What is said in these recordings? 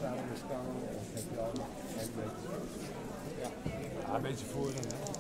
samen met Karel of heb je al nog een beetje? Ja, een beetje voorin, hè?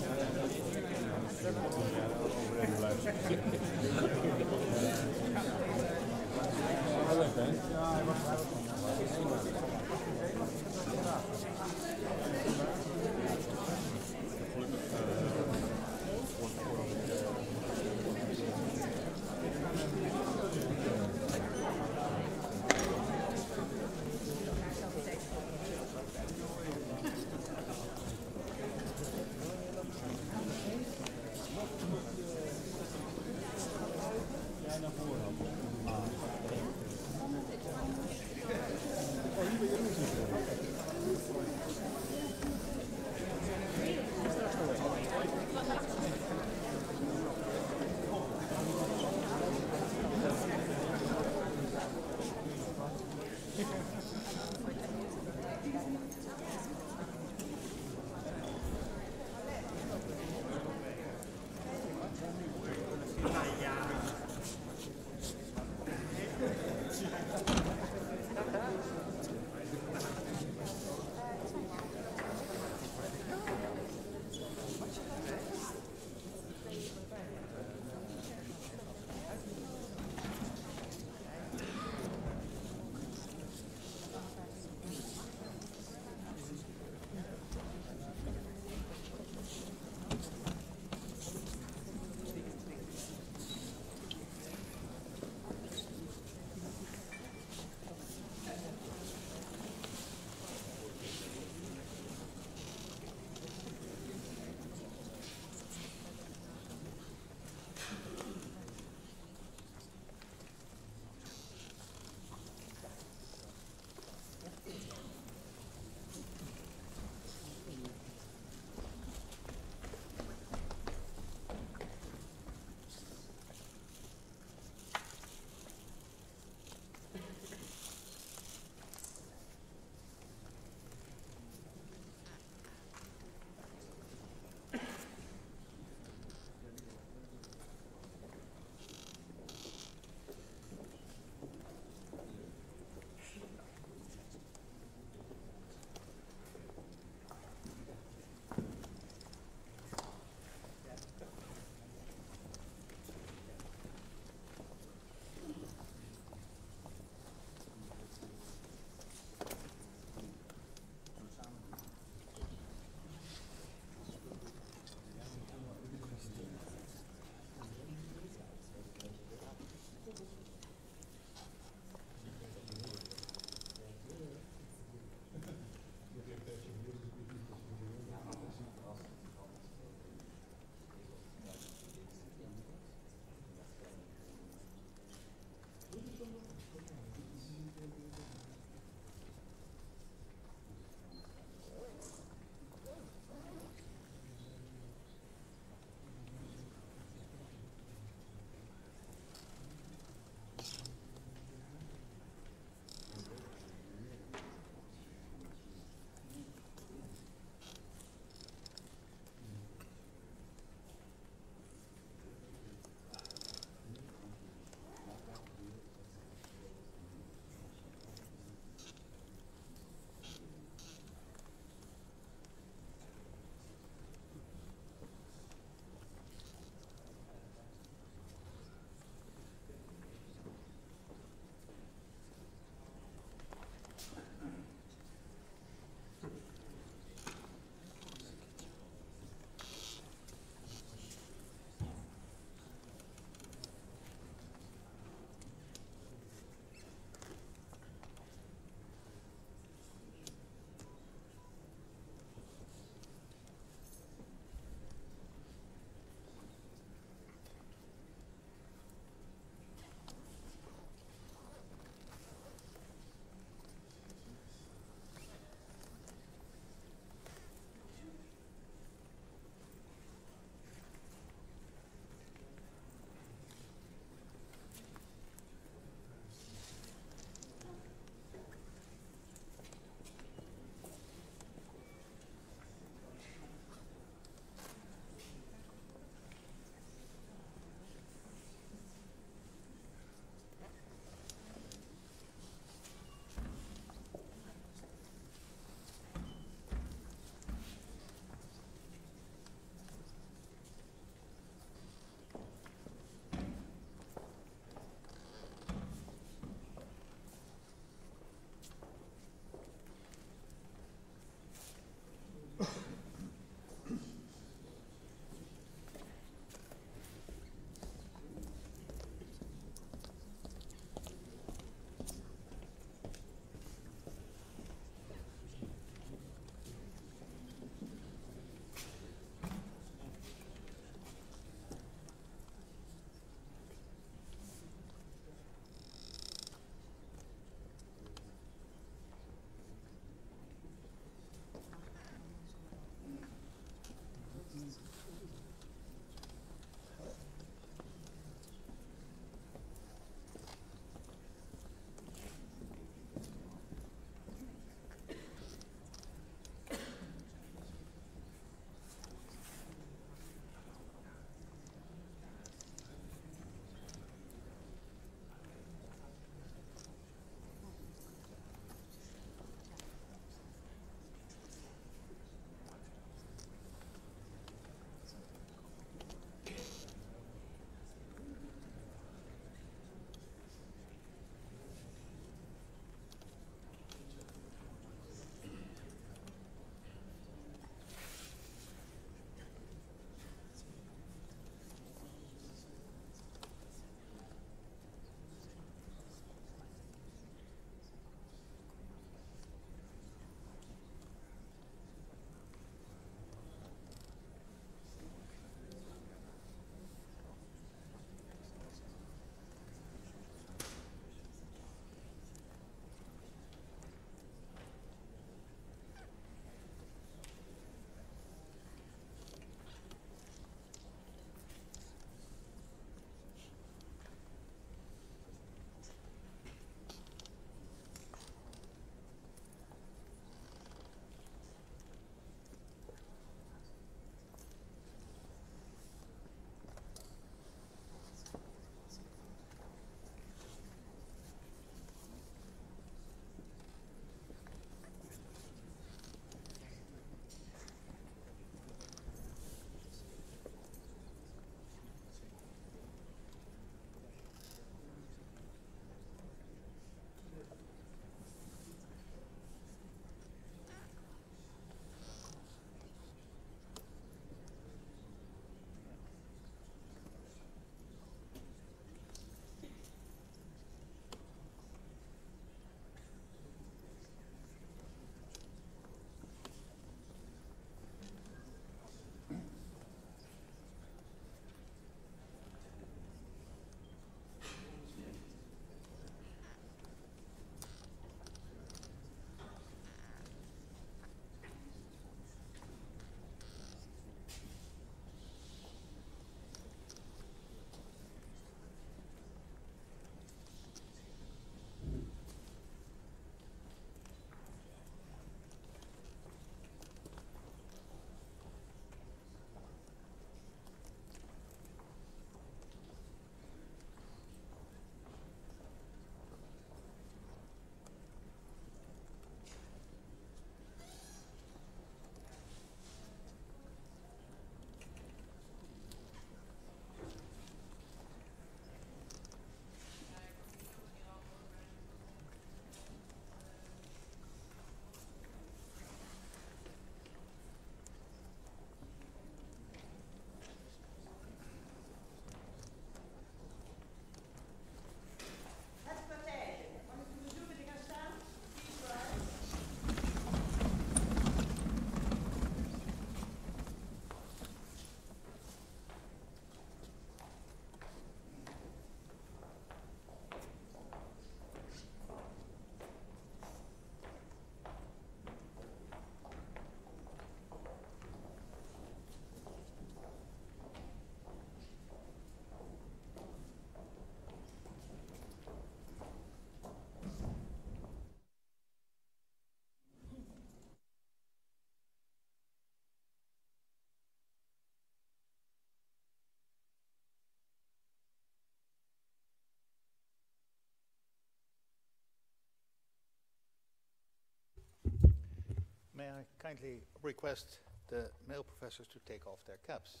May I kindly request the male professors to take off their caps?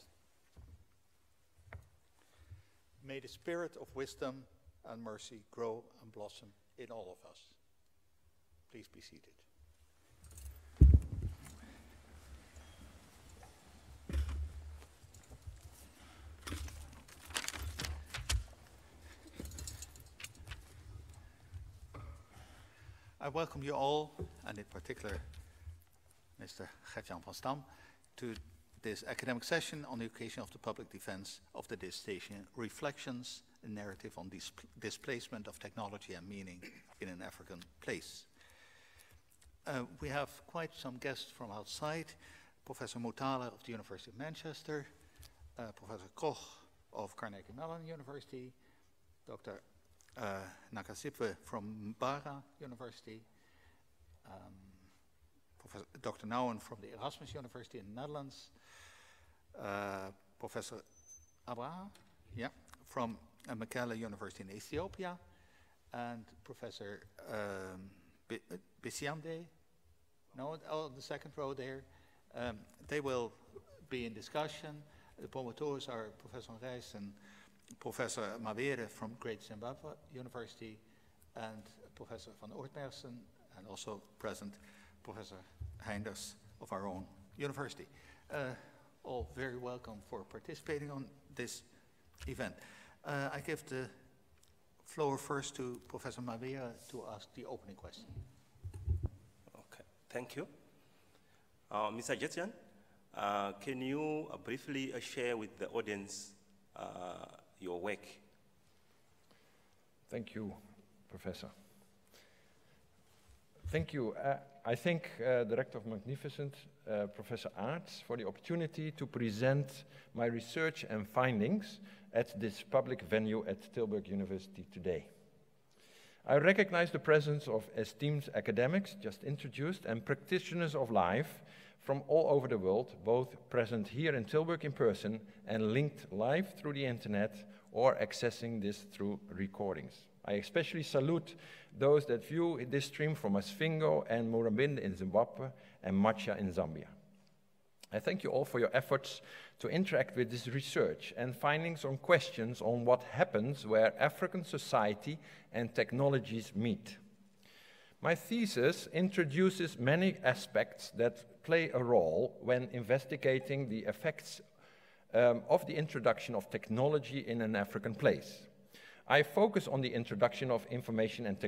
May the spirit of wisdom and mercy grow and blossom in all of us. Please be seated. I welcome you all, and in particular Mr. Gert-Jan van Stam, to this academic session on the occasion of the public defense of the dissertation Reflections, a Narrative on Displacement of Technology and Meaning in an African Place. We have quite some guests from outside. Professor Mutale of the University of Manchester, Professor Koch of Carnegie Mellon University, Dr. Nakasipwe from Bara University, Professor Dr. Nouwen from the Erasmus University in the Netherlands, Professor Abraha from Mekelle University in Ethiopia, and Professor Bisiamde, the second row there. They will be in discussion. The promoters are Professor Reis and Professor Mawere from Great Zimbabwe University, and Professor van Oortmersen, and also present Professor Heinders of our own university. All very welcome for participating on this event. I give the floor first to Professor Mawere to ask the opening question. Okay, thank you. Mr. Gert-Jan, can you briefly share with the audience your work? Thank you, Professor. Thank you. I thank Director of Magnificent, Professor Aerts, for the opportunity to present my research and findings at this public venue at Tilburg University today. I recognize the presence of esteemed academics, just introduced, and practitioners of life from all over the world, both present here in Tilburg in person and linked live through the internet or accessing this through recordings. I especially salute those that view this stream from Masvingo and Murabinde in Zimbabwe and Macha in Zambia. I thank you all for your efforts to interact with this research and findings on questions on what happens where African society and technologies meet. My thesis introduces many aspects that play a role when investigating the effects of the introduction of technology in an African place. I focus on the introduction of information and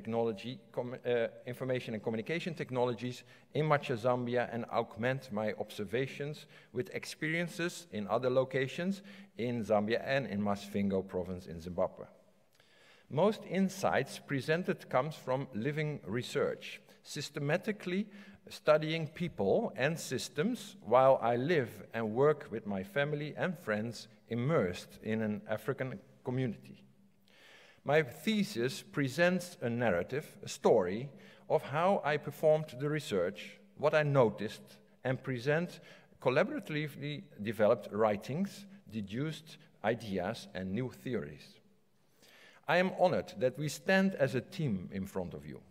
communication technologies in Macha, Zambia, and augment my observations with experiences in other locations in Zambia and in Masvingo province in Zimbabwe. Most insights presented comes from living research, systematically studying people and systems while I live and work with my family and friends immersed in an African community. My thesis presents a narrative, a story, of how I performed the research, what I noticed, and present collaboratively developed writings, deduced ideas, and new theories. I am honored that we stand as a team in front of you.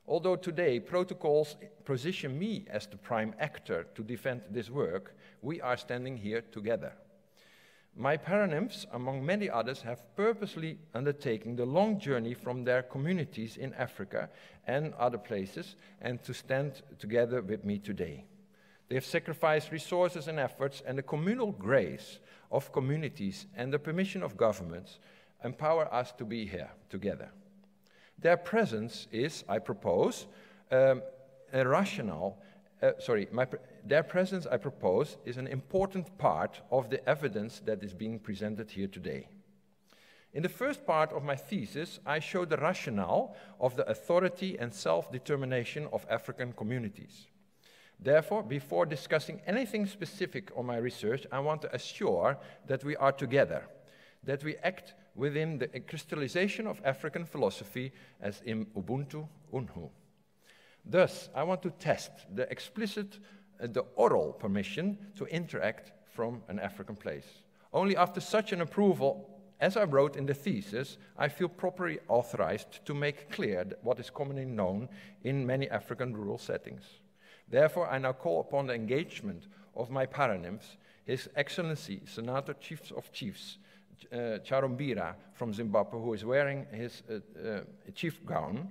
Although today protocols position me as the prime actor to defend this work, we are standing here together. My paranymphs, among many others, have purposely undertaken the long journey from their communities in Africa and other places and to stand together with me today. They have sacrificed resources and efforts, and the communal grace of communities and the permission of governments empower us to be here together. Their presence is, I propose, their presence, I propose, is an important part of the evidence that is being presented here today. In the first part of my thesis, I show the rationale of the authority and self-determination of African communities. Therefore, before discussing anything specific on my research, I want to assure that we are together, that we act within the crystallization of African philosophy as in Ubuntu Unhu. Thus, I want to test the oral permission to interact from an African place. Only after such an approval, as I wrote in the thesis, I feel properly authorized to make clear what is commonly known in many African rural settings. Therefore, I now call upon the engagement of my paranymphs, His Excellency, Senator Chief of Chiefs, Charumbira from Zimbabwe, who is wearing his chief gown,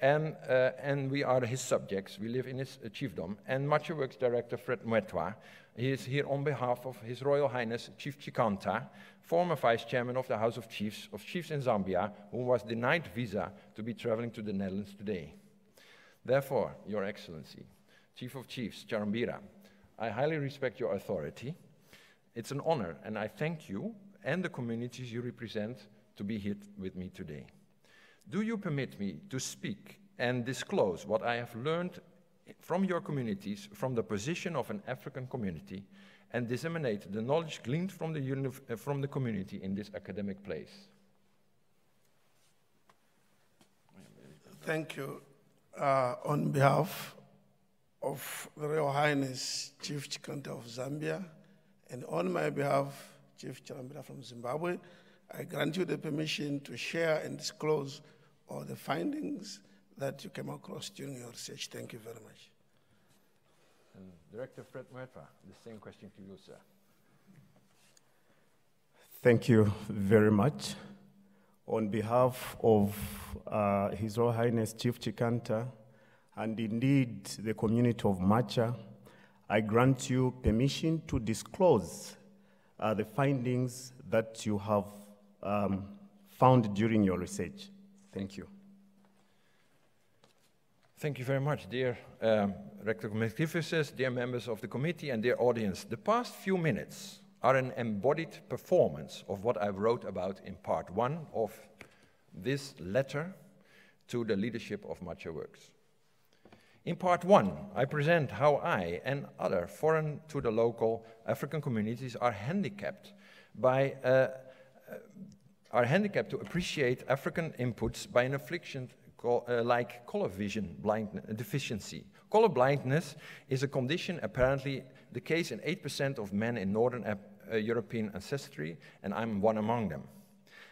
and we are his subjects. We live in his chiefdom. And Macho Works Director Fred Mwetwa, he is here on behalf of His Royal Highness Chief Chikanta, former Vice Chairman of the House of Chiefs in Zambia, who was denied visa to be traveling to the Netherlands today. Therefore, Your Excellency, Chief of Chiefs, Charumbira, I highly respect your authority. It's an honor, and I thank you and the communities you represent to be here with me today. Do you permit me to speak and disclose what I have learned from your communities, from the position of an African community, and disseminate the knowledge gleaned from the community in this academic place? Thank you. On behalf of the Royal Highness Chief Chikanta of Zambia, and on my behalf, Chief Charumbira from Zimbabwe, I grant you the permission to share and disclose all the findings that you came across during your research. Thank you very much. And Director Fred Mwetwa, the same question to you, sir. Thank you very much. On behalf of His Royal Highness Chief Chikanta, and indeed the community of Macha, I grant you permission to disclose the findings that you have found during your research. Thank you. Thank you very much, dear Rector Magnificus, dear members of the committee, and dear audience. The past few minutes are an embodied performance of what I wrote about in part 1 of this letter to the leadership of Macha Works. In part 1, I present how I and other foreign to the local African communities are handicapped to appreciate African inputs by an affliction like color vision deficiency. Color blindness is a condition apparently the case in 8% of men in Northern European ancestry, and I'm one among them.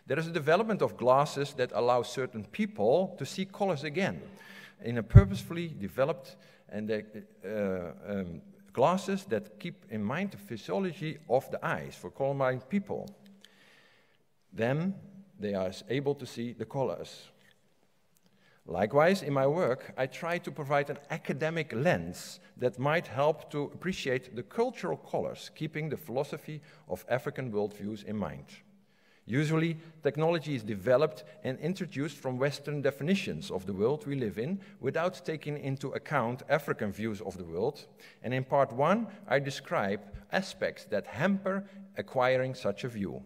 There is a development of glasses that allow certain people to see colors again in a purposefully developed and glasses that keep in mind the physiology of the eyes for colorblind people. Then they are able to see the colors. Likewise, in my work, I try to provide an academic lens that might help to appreciate the cultural colors, keeping the philosophy of African worldviews in mind. Usually, technology is developed and introduced from Western definitions of the world we live in without taking into account African views of the world. And in part 1, I describe aspects that hamper acquiring such a view.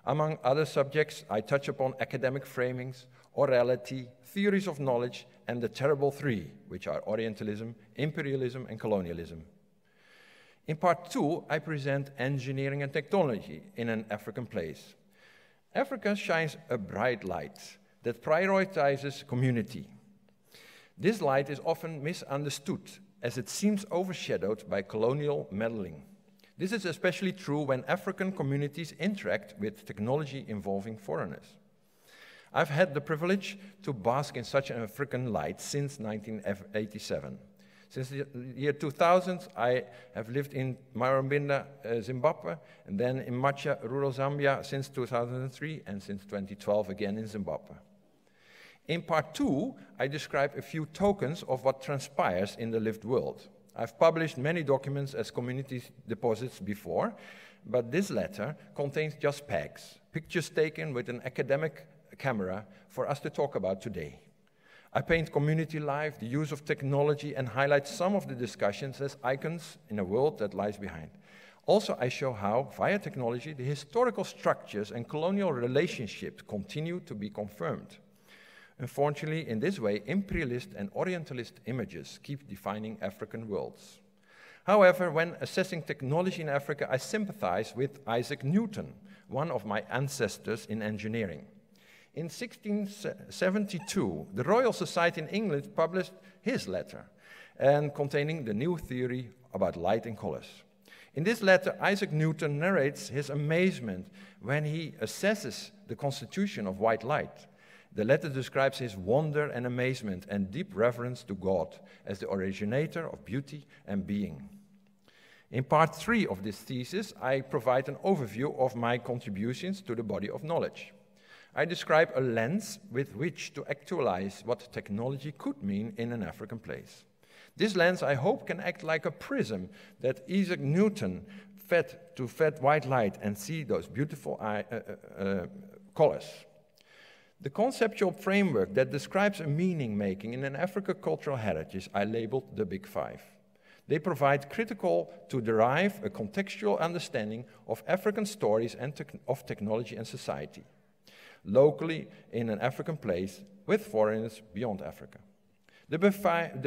Among other subjects, I touch upon academic framings, orality, theories of knowledge, and the terrible three, which are Orientalism, imperialism, and colonialism. In part 2, I present engineering and technology in an African place. Africa shines a bright light that prioritizes community. This light is often misunderstood as it seems overshadowed by colonial meddling. This is especially true when African communities interact with technology involving foreigners. I've had the privilege to bask in such an African light since 1987. Since the year 2000, I have lived in Marambinda, Zimbabwe, and then in Macha, rural Zambia since 2003, and since 2012 again in Zimbabwe. In part 2, I describe a few tokens of what transpires in the lived world. I've published many documents as community deposits before, but this letter contains just pegs, pictures taken with an academic camera for us to talk about today. I paint community life, the use of technology, and highlight some of the discussions as icons in a world that lies behind. Also, I show how, via technology, the historical structures and colonial relationships continue to be confirmed. Unfortunately, in this way, imperialist and Orientalist images keep defining African worlds. However, when assessing technology in Africa, I sympathize with Isaac Newton, one of my ancestors in engineering. In 1672, the Royal Society in England published his letter, and containing the new theory about light and colors. In this letter, Isaac Newton narrates his amazement when he assesses the constitution of white light. The letter describes his wonder and amazement and deep reverence to God as the originator of beauty and being. In part 3 of this thesis, I provide an overview of my contributions to the body of knowledge. I describe a lens with which to actualize what technology could mean in an African place. This lens, I hope, can act like a prism that Isaac Newton fed white light and see those beautiful colors. The conceptual framework that describes a meaning-making in an African cultural heritage I labeled the Big Five. They provide critical to derive a contextual understanding of African stories and of technology and society, locally in an African place with foreigners beyond Africa. The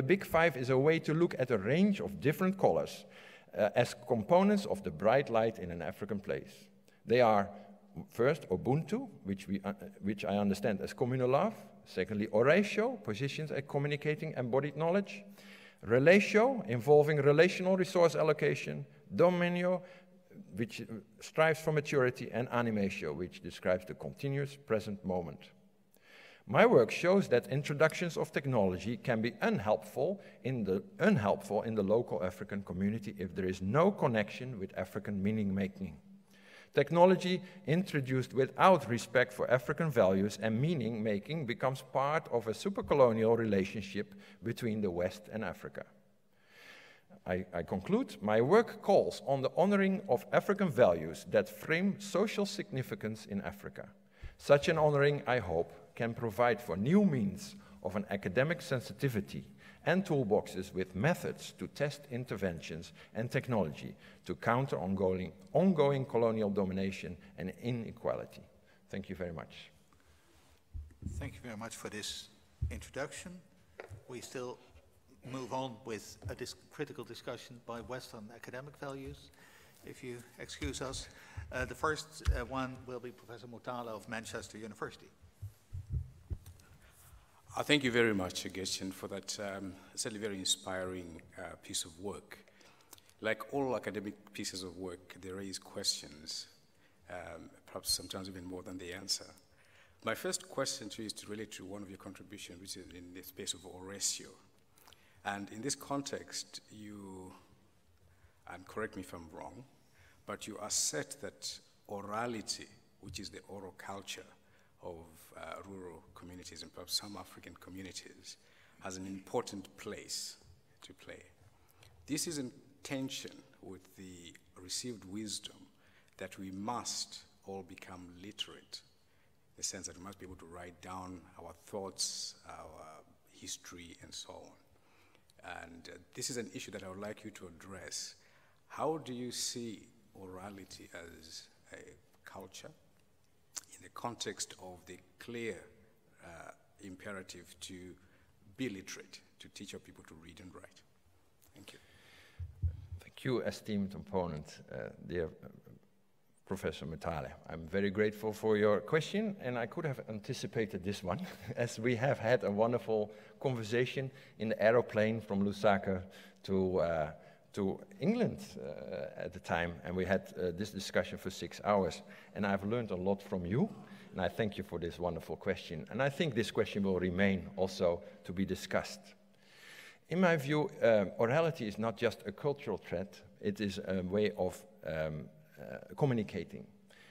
Big Five is a way to look at a range of different colors as components of the bright light in an African place. They are, first, Ubuntu, which I understand as communal love. Secondly, Oratio, positions at communicating embodied knowledge. Relatio, involving relational resource allocation. Dominio, which strives for maturity. And Animatio, which describes the continuous present moment. My work shows that introductions of technology can be unhelpful in the local African community if there is no connection with African meaning-making. Technology introduced without respect for African values and meaning-making becomes part of a supercolonial relationship between the West and Africa. I conclude, my work calls on the honoring of African values that frame social significance in Africa. Such an honoring, I hope, can provide for new means of an academic sensitivity and toolboxes with methods to test interventions and technology to counter ongoing colonial domination and inequality. Thank you very much. Thank you very much for this introduction. We still move on with a critical discussion by Western academic values, if you excuse us. The first one will be Professor Mutala of Manchester University. Thank you very much, Gertjan, for that certainly very inspiring piece of work. Like all academic pieces of work, they raise questions, perhaps sometimes even more than the answer. My first question to you is to relate to one of your contributions, which is in the space of Oratio. And in this context, you, and correct me if I'm wrong, but you assert that orality, which is the oral culture of rural communities and perhaps some African communities, has an important place to play. This is in tension with the received wisdom that we must all become literate, in the sense that we must be able to write down our thoughts, our history, and so on. And this is an issue that I would like you to address. How do you see orality as a culture in the context of the clear imperative to be literate, to teach our people to read and write? Thank you. Thank you, esteemed opponent, dear Professor Mutale. I'm very grateful for your question, and I could have anticipated this one, as we have had a wonderful conversation in the aeroplane from Lusaka to England at the time, and we had this discussion for 6 hours, and I've learned a lot from you, and I thank you for this wonderful question, and I think this question will remain also to be discussed. In my view, orality is not just a cultural threat, it is a way of communicating.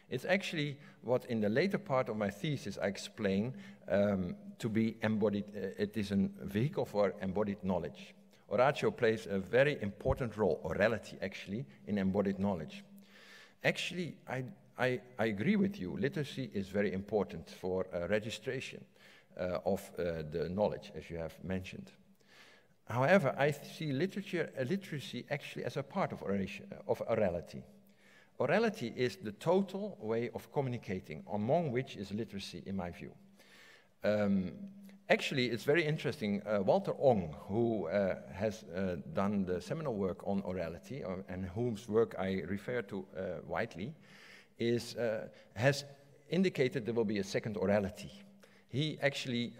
It's actually what in the later part of my thesis I explain to be embodied, it is a vehicle for embodied knowledge. Oratio plays a very important role, orality actually, in embodied knowledge. Actually, I agree with you, literacy is very important for registration of the knowledge, as you have mentioned. However, I see literacy actually as a part of orality. Orality is the total way of communicating, among which is literacy, in my view. Actually, it's very interesting. Walter Ong, who has done the seminal work on orality, and whose work I refer to widely, has indicated there will be a second orality. He actually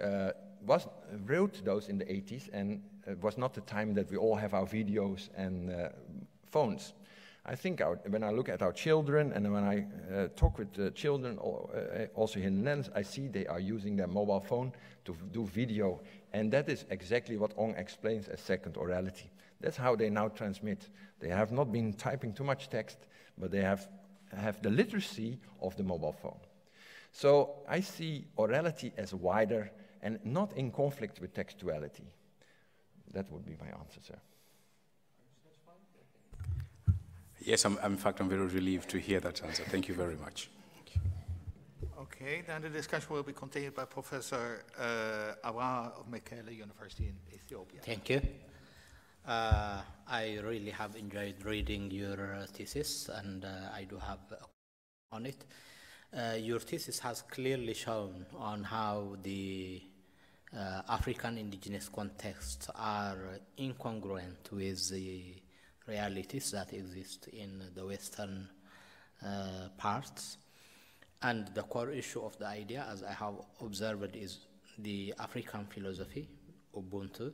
wrote those in the 80s, and it was not the time that we all have our videos and phones. I think when I look at our children and when I talk with the children, also here in the Netherlands, I see they are using their mobile phone to do video. And that is exactly what Ong explains as second orality. That's how they now transmit. They have not been typing too much text, but they have the literacy of the mobile phone. So I see orality as wider and not in conflict with textuality. That would be my answer, sir. Yes, in fact, I'm very relieved to hear that answer. Thank you very much. Okay, then the discussion will be continued by Professor Awa of TilburgUniversity in Ethiopia. Thank you. I really have enjoyed reading your thesis, and I do have on it. Your thesis has clearly shown on how the African indigenous contexts are incongruent with the realities that exist in the Western parts. And the core issue of the idea, as I have observed, is the African philosophy, Ubuntu,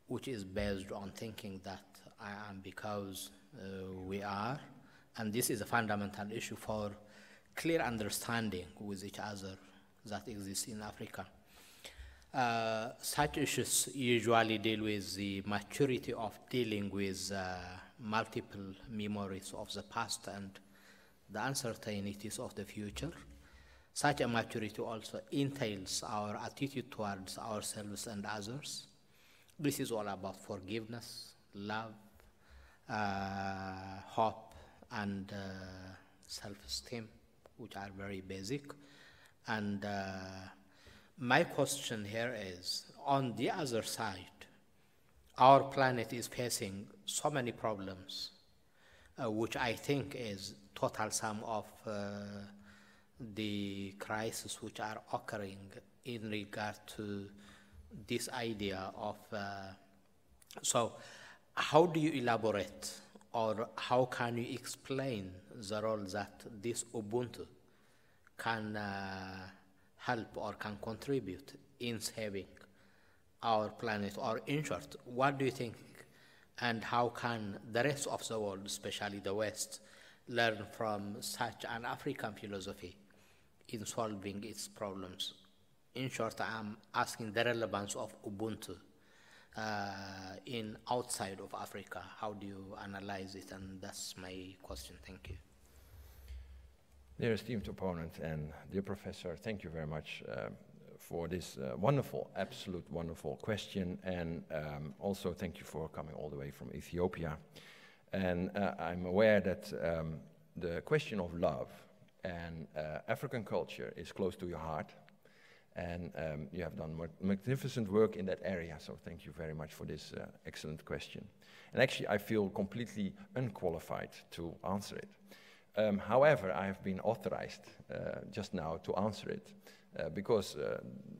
which is based on thinking that I am because we are. And this is a fundamental issue for clear understanding with each other that exists in Africa. Such issues usually deal with the maturity of dealing with multiple memories of the past and the uncertainties of the future. Such a maturity also entails our attitude towards ourselves and others. This is all about forgiveness, love, hope, and self-esteem, which are very basic. And my question here is, on the other side, our planet is facing so many problems, which I think is total sum of the crises which are occurring in regard to this idea of, so how do you elaborate, or how can you explain the role that this Ubuntu can help or can contribute in saving our planet? Or in short, what do you think, and how can the rest of the world, especially the West, learn from such an African philosophy in solving its problems? In short, I'm asking the relevance of Ubuntu in outside of Africa. How do you analyze it? And that's my question. Thank you. Dear esteemed opponent and dear professor, thank you very much for this wonderful, absolute wonderful question. And also thank you for coming all the way from Ethiopia. And I'm aware that the question of love and African culture is close to your heart. And you have done magnificent work in that area, so thank you very much for this excellent question. And actually, I feel completely unqualified to answer it. However, I have been authorized just now to answer it because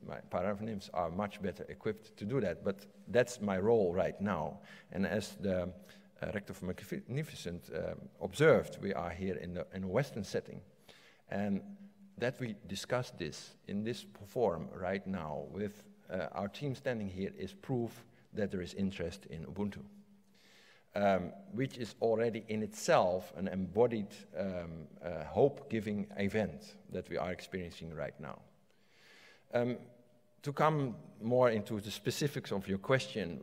my paraphronims are much better equipped to do that, but that's my role right now. And as the Rector for Magnificent observed, we are here in a Western setting. And that we discuss this in this forum right now with our team standing here is proof that there is interest in Ubuntu, which is already in itself an embodied hope-giving event that we are experiencing right now. To come more into the specifics of your question,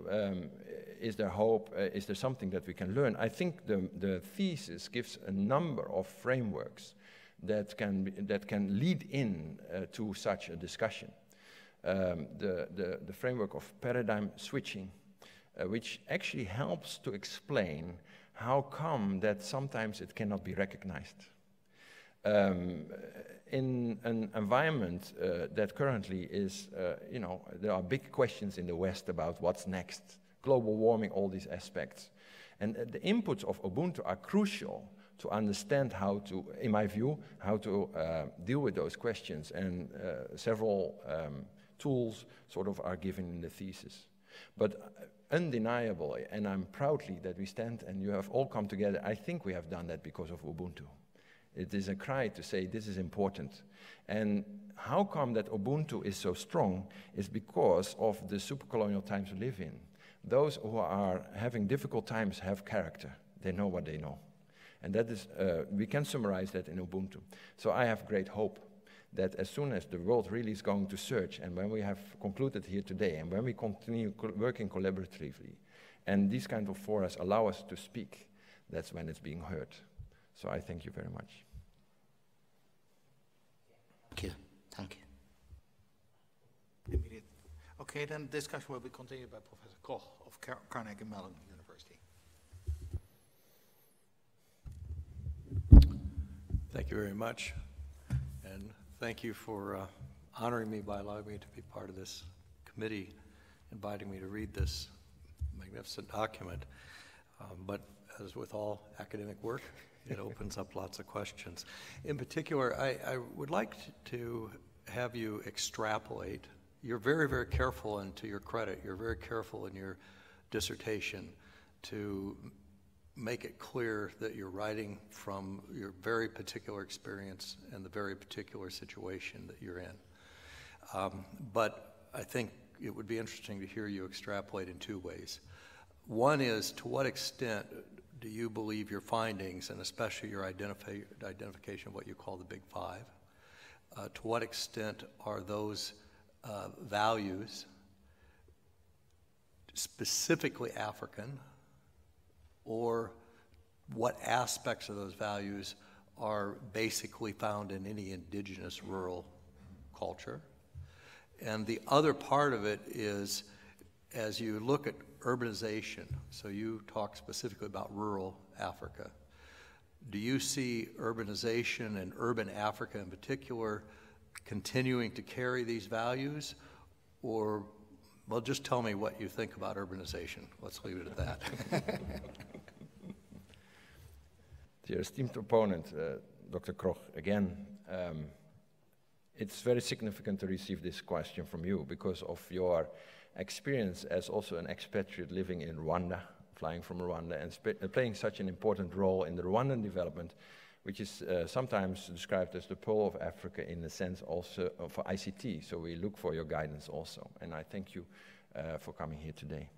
is there hope, is there something that we can learn? I think the thesis gives a number of frameworks that can lead in to such a discussion. The framework of paradigm switching, which actually helps to explain how come that sometimes it cannot be recognized. In an environment that currently is, there are big questions in the West about what's next, global warming, all these aspects. And the inputs of Ubuntu are crucial to understand how to, in my view, how to deal with those questions. And several tools sort of are given in the thesis. But undeniably, and I'm proudly that we stand and you have all come together, I think we have done that because of Ubuntu. It is a cry to say this is important. And how come that Ubuntu is so strong is because of the supercolonial times we live in, Those who are having difficult times have character. They know what they know. And that is, we can summarize that in Ubuntu. So I have great hope that as soon as the world really is going to search, and when we have concluded here today, and when we continue working collaboratively, and these kind of forums allow us to speak, that's when it's being heard. So I thank you very much. Thank you. Thank you. Immediate. Okay, then discussion will be continued by Professor Koch of Carnegie Mellon University. Thank you very much, and thank you for honoring me by allowing me to be part of this committee, inviting me to read this magnificent document. But as with all academic work, it opens up lots of questions. In particular, I would like to have you extrapolate. You're very, very careful, and to your credit, you're very careful in your dissertation to make it clear that you're writing from your very particular experience and the very particular situation that you're in. But I think it would be interesting to hear you extrapolate in two ways. One is, to what extent do you believe your findings, and especially your identification of what you call the Big Five, to what extent are those values specifically African, or what aspects of those values are basically found in any indigenous rural culture? And the other part of it is, as you look at urbanization, so you talk specifically about rural Africa, do you see urbanization and urban Africa in particular continuing to carry these values? Or, well, just tell me what you think about urbanization. Let's leave it at that. Dear esteemed opponent, Dr. Koch, again, it's very significant to receive this question from you because of your experience as also an expatriate living in Rwanda, flying from Rwanda, and playing such an important role in the Rwandan development, which is sometimes described as the Pearl of Africa in the sense also for ICT. So we look for your guidance also, and I thank you for coming here today.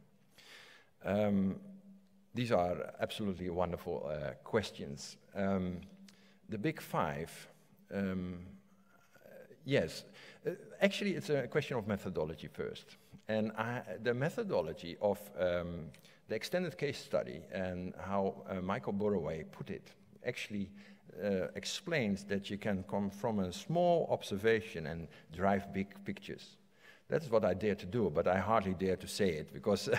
These are absolutely wonderful questions. The Big Five, yes. Actually, it's a question of methodology first. And the methodology of the extended case study and how Michael Burroway put it actually explains that you can come from a small observation and drive big pictures. That's what I dare to do, but I hardly dare to say it because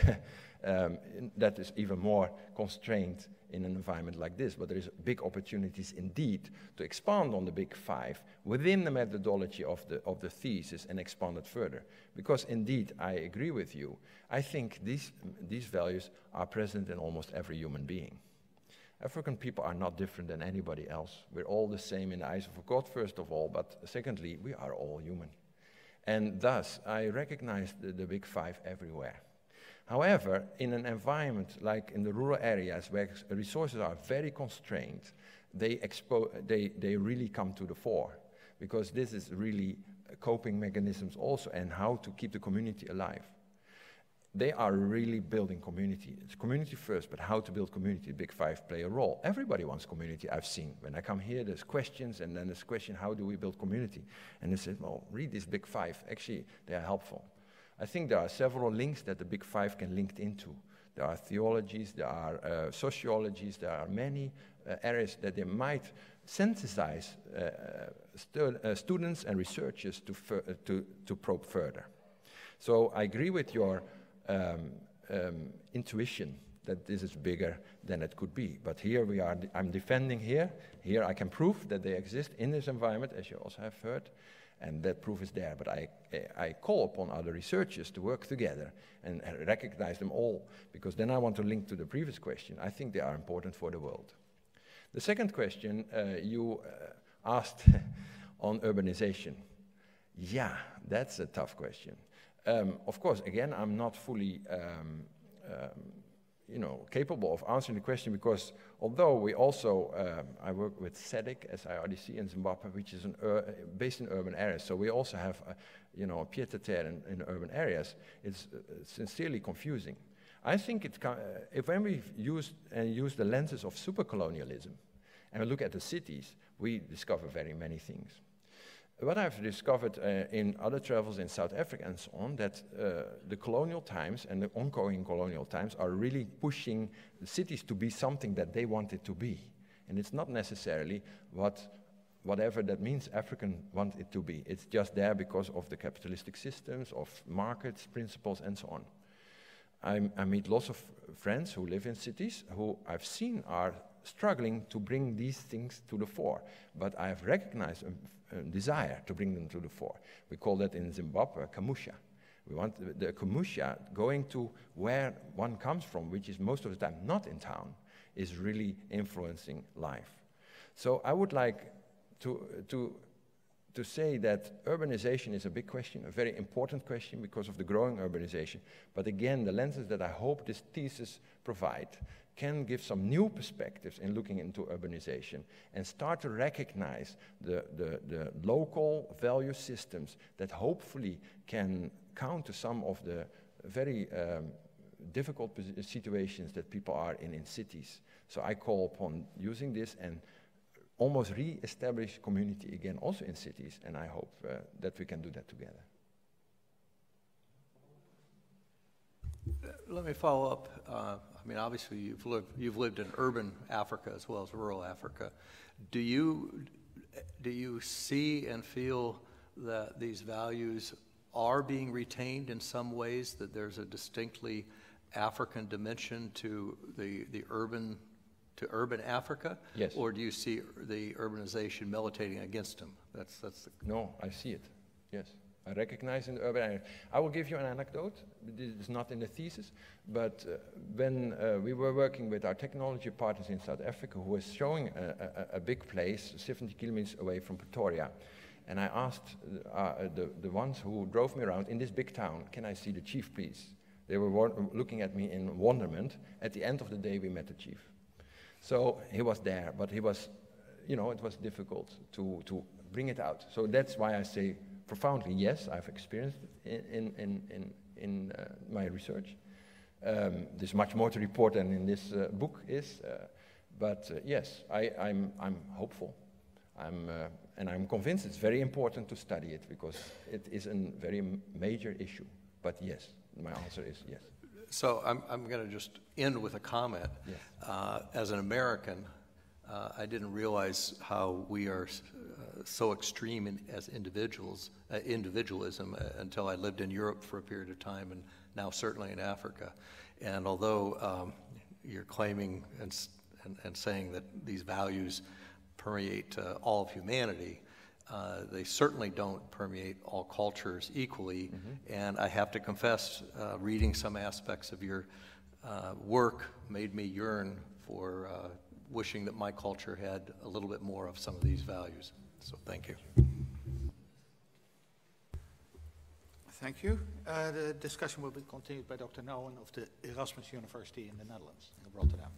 that is even more constrained in an environment like this. But there is big opportunities indeed to expand on the Big Five within the methodology of the thesis and expand it further. Because indeed, I agree with you. I think these values are present in almost every human being. African people are not different than anybody else. We're all the same in the eyes of God, first of all, but secondly, we are all human. And thus, I recognize the Big Five everywhere. However, in an environment like in the rural areas where resources are very constrained, they really come to the fore, because this is really coping mechanisms also and how to keep the community alive. They are really building community. It's community first, but how to build community, Big Five play a role. Everybody wants community, I've seen. When I come here, there's questions, and then there's question, how do we build community? And they said, well, read this Big Five. Actually, they are helpful. I think there are several links that the Big Five can link into. There are theologies, there are sociologies, there are many areas that they might synthesize students and researchers to probe further. So I agree with your intuition that this is bigger than it could be. But here we are, I'm defending here. Here I can prove that they exist in this environment, as you also have heard, and that proof is there. But I call upon other researchers to work together and recognize them all, because then I want to link to the previous question. I think they are important for the world. The second question you asked on urbanization. Yeah, that's a tough question. Of course, again, I'm not fully capable of answering the question, because although we also, I work with SEDIC, SIRDC in Zimbabwe, which is based in urban areas, so we also have a pied-à-terre in urban areas. It's sincerely confusing. I think if when we use the lenses of supercolonialism and we look at the cities, we discover very many things. What I've discovered in other travels in South Africa and so on, that the colonial times and the ongoing colonial times are really pushing the cities to be something that they want it to be. And it's not necessarily whatever that means African want it to be. It's just there because of the capitalistic systems, of markets, principles, and so on. I meet lots of friends who live in cities who I've seen are struggling to bring these things to the fore. But I have recognized a desire to bring them to the fore. We call that in Zimbabwe kamusha. We want the kamusha going to where one comes from, which is most of the time not in town, is really influencing life. So I would like to say that urbanization is a big question, a very important question because of the growing urbanization. But again, the lenses that I hope this thesis provide can give some new perspectives in looking into urbanization and start to recognize the local value systems that hopefully can counter some of the very difficult situations that people are in cities. So I call upon using this and almost re-establish community again, also in cities, and I hope that we can do that together. Let me follow up. I mean, obviously, you've lived in urban Africa as well as rural Africa. Do you see and feel that these values are being retained in some ways? That there's a distinctly African dimension to the urban Africa? Yes. Or do you see the urbanization militating against them? No, I see it. Yes. I recognize in the urban area. I will give you an anecdote. This is not in the thesis, but when we were working with our technology partners in South Africa, who was showing a big place 70 kilometers away from Pretoria, and I asked the ones who drove me around in this big town, can I see the chief, please? They were looking at me in wonderment. At the end of the day, we met the chief. So he was there, but he was, it was difficult to bring it out. So that's why I say profoundly, yes, I've experienced it in my research. There's much more to report than in this book is, but yes, I'm hopeful. And I'm convinced it's very important to study it because it is a very major issue. But yes, my answer is yes. So I'm going to just end with a comment. Yes. As an American, I didn't realize how we are so extreme as individualism until I lived in Europe for a period of time, and now certainly in Africa. And although you're claiming and saying that these values permeate all of humanity, they certainly don't permeate all cultures equally. Mm-hmm. And I have to confess, reading some aspects of your work made me yearn for wishing that my culture had a little bit more of some of these values. So thank you. Thank you. The discussion will be continued by Dr. Nouwen of the Erasmus University in the Netherlands, in Rotterdam.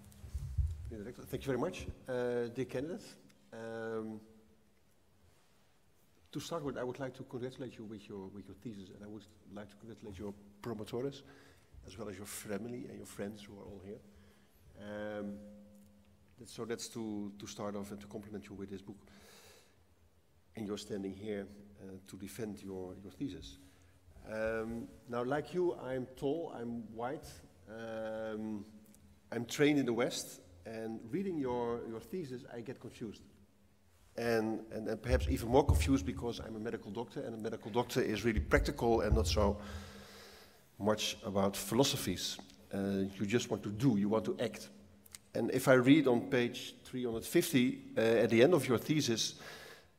Thank you very much. Dear candidates, to start with, I would like to congratulate you with your thesis, and I would like to congratulate your promotores, as well as your family and your friends who are all here. So that's to start off and to compliment you with this book. And you're standing here to defend your thesis. Now, like you, I'm tall, I'm white, I'm trained in the West, and reading your thesis, I get confused. And perhaps even more confused because I'm a medical doctor, and a medical doctor is really practical and not so much about philosophies. You just want to do, you want to act. And if I read on page 350, at the end of your thesis,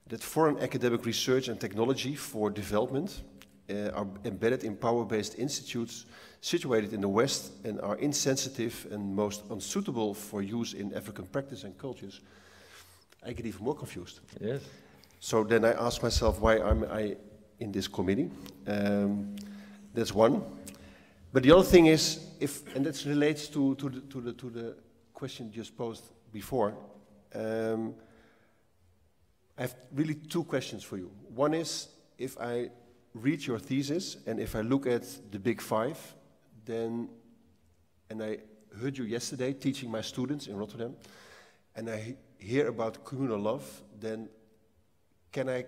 that foreign academic research and technology for development are embedded in power-based institutes situated in the West and are insensitive and most unsuitable for use in African practice and cultures, I get even more confused. Yes. So then I ask myself, why am I in this committee? That's one. But the other thing is, and that relates to the question just posed before, I have really two questions for you. One is, if I read your thesis and if I look at the big five, then and I heard you yesterday teaching my students in Rotterdam, and I hear about communal love, then can I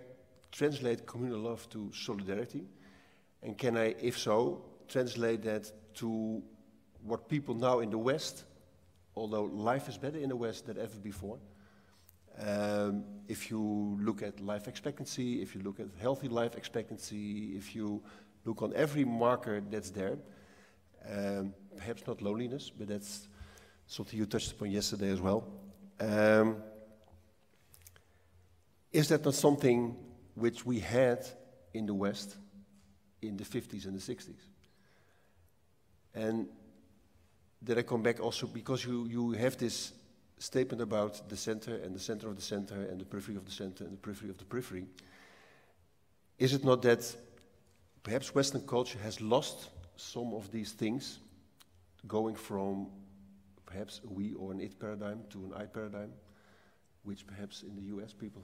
translate communal love to solidarity? And can I, if so, translate that to what people now in the West, although life is better in the West than ever before, if you look at life expectancy, if you look at healthy life expectancy, if you look on every marker that's there, perhaps not loneliness, but that's something you touched upon yesterday as well. Is that not something which we had in the West in the 50s and the 60s? And then I come back also because you have this statement about the center and the center of the center and the periphery of the center and the periphery of the periphery. Is it not that perhaps Western culture has lost some of these things, going from perhaps a we or an it paradigm to an I paradigm, which perhaps in the US people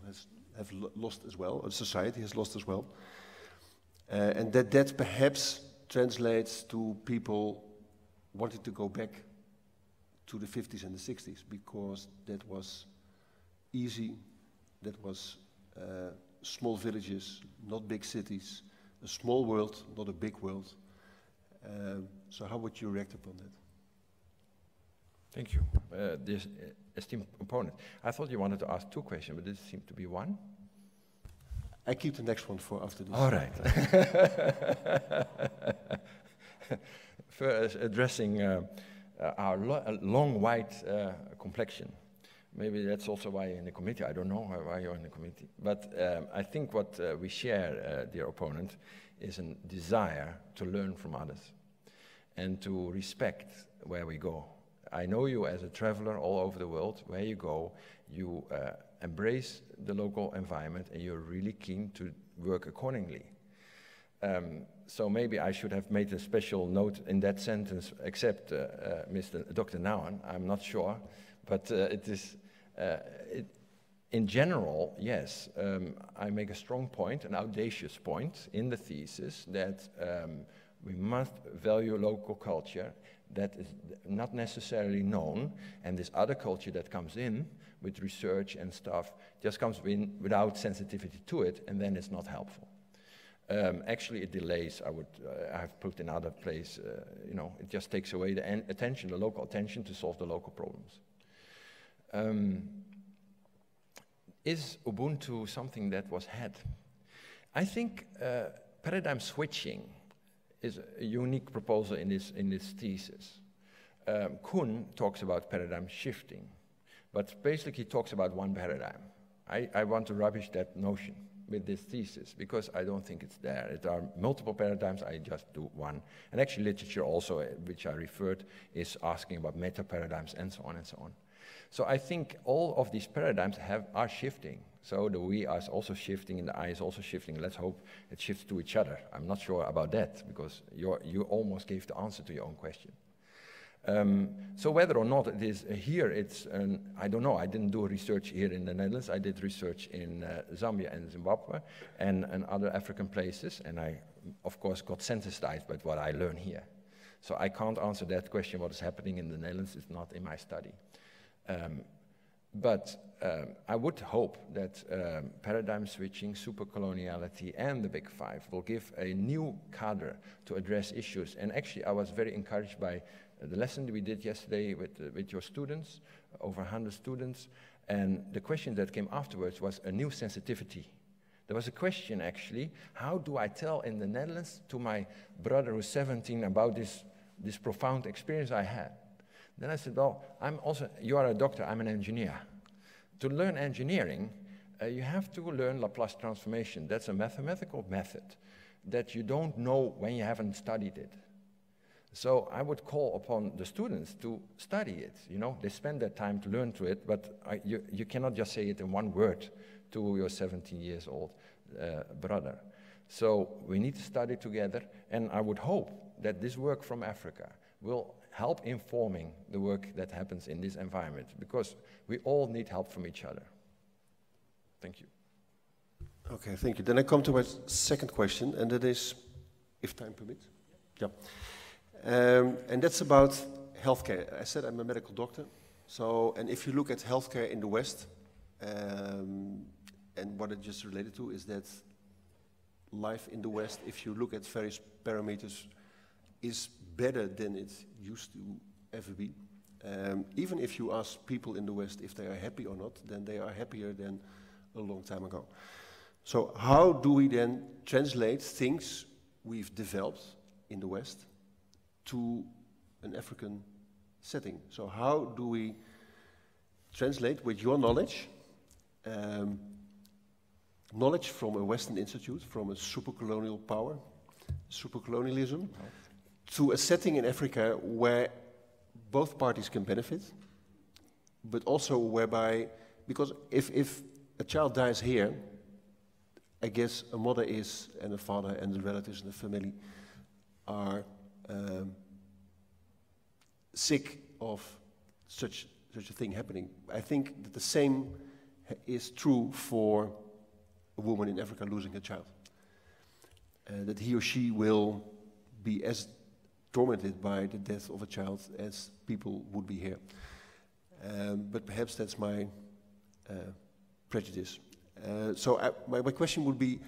have lost as well, or society has lost as well, and that perhaps translates to people wanting to go back to the 50s and the 60s because that was easy, that was small villages, not big cities, a small world, not a big world. So how would you react upon that? Thank you. This esteemed opponent. I thought you wanted to ask two questions, but this seemed to be one. I keep the next one for after this. All right. First, addressing our long white complexion. Maybe that's also why you're in the committee. I don't know why you're in the committee. But I think what we share, dear opponent, is a desire to learn from others and to respect where we go. I know you as a traveler all over the world. Where you go, you embrace the local environment and you're really keen to work accordingly. So maybe I should have made a special note in that sentence, except Dr. Nouwen, I'm not sure. But it is, in general, yes, I make a strong point, an audacious point in the thesis that we must value local culture that is not necessarily known, and this other culture that comes in with research and stuff just comes in without sensitivity to it, and then it's not helpful. Actually, it delays. I've put in other place. It just takes away the attention, the local attention, to solve the local problems. Is Ubuntu something that was had? I think paradigm switching is a unique proposal in this thesis. Kuhn talks about paradigm shifting, but basically he talks about one paradigm. I want to rubbish that notion with this thesis because I don't think it's there. There are multiple paradigms, I just do one. And actually literature also, which I referred, is asking about meta-paradigms and so on and so on. So I think all of these paradigms are shifting. So the we is also shifting and the I is also shifting. Let's hope it shifts to each other. I'm not sure about that because you almost gave the answer to your own question. So whether or not it is here, I don't know. I didn't do research here in the Netherlands. I did research in Zambia and Zimbabwe and other African places. And I, of course, got sensitized by what I learned here. So I can't answer that question, what is happening in the Netherlands. It's not in my study. But I would hope that paradigm switching, supercoloniality, and the Big Five will give a new cadre to address issues. And actually, I was very encouraged by the lesson we did yesterday with your students, over 100 students. And the question that came afterwards was a new sensitivity. There was a question, actually, how do I tell in the Netherlands to my brother who's 17 about this profound experience I had? Then I said, well, you are a doctor, I'm an engineer. To learn engineering, you have to learn Laplace transformation. That's a mathematical method that you don't know when you haven't studied it. So I would call upon the students to study it. They spend their time to learn to it, but you cannot just say it in one word to your 17 years old brother. So we need to study together, and I would hope that this work from Africa will help informing the work that happens in this environment, because we all need help from each other. Thank you. Okay, thank you. Then I come to my second question, and that is, if time permits. Yeah. And that's about healthcare, I said I'm a medical doctor. So, and if you look at healthcare in the West, and what it just related to is that life in the West, if you look at various parameters, is better than it used to ever be. Even if you ask people in the West if they are happy or not, then they are happier than a long time ago. So how do we then translate things we've developed in the West to an African setting? So how do we translate with your knowledge, knowledge from a Western institute, from a supercolonial power, supercolonialism, to a setting in Africa where both parties can benefit, but also whereby, because if a child dies here, I guess a mother is, and a father, and the relatives and the family are sick of such a thing happening. I think that the same is true for a woman in Africa losing a child. That he or she will be as tormented by the death of a child as people would be here. But perhaps that's my prejudice. So my question would be,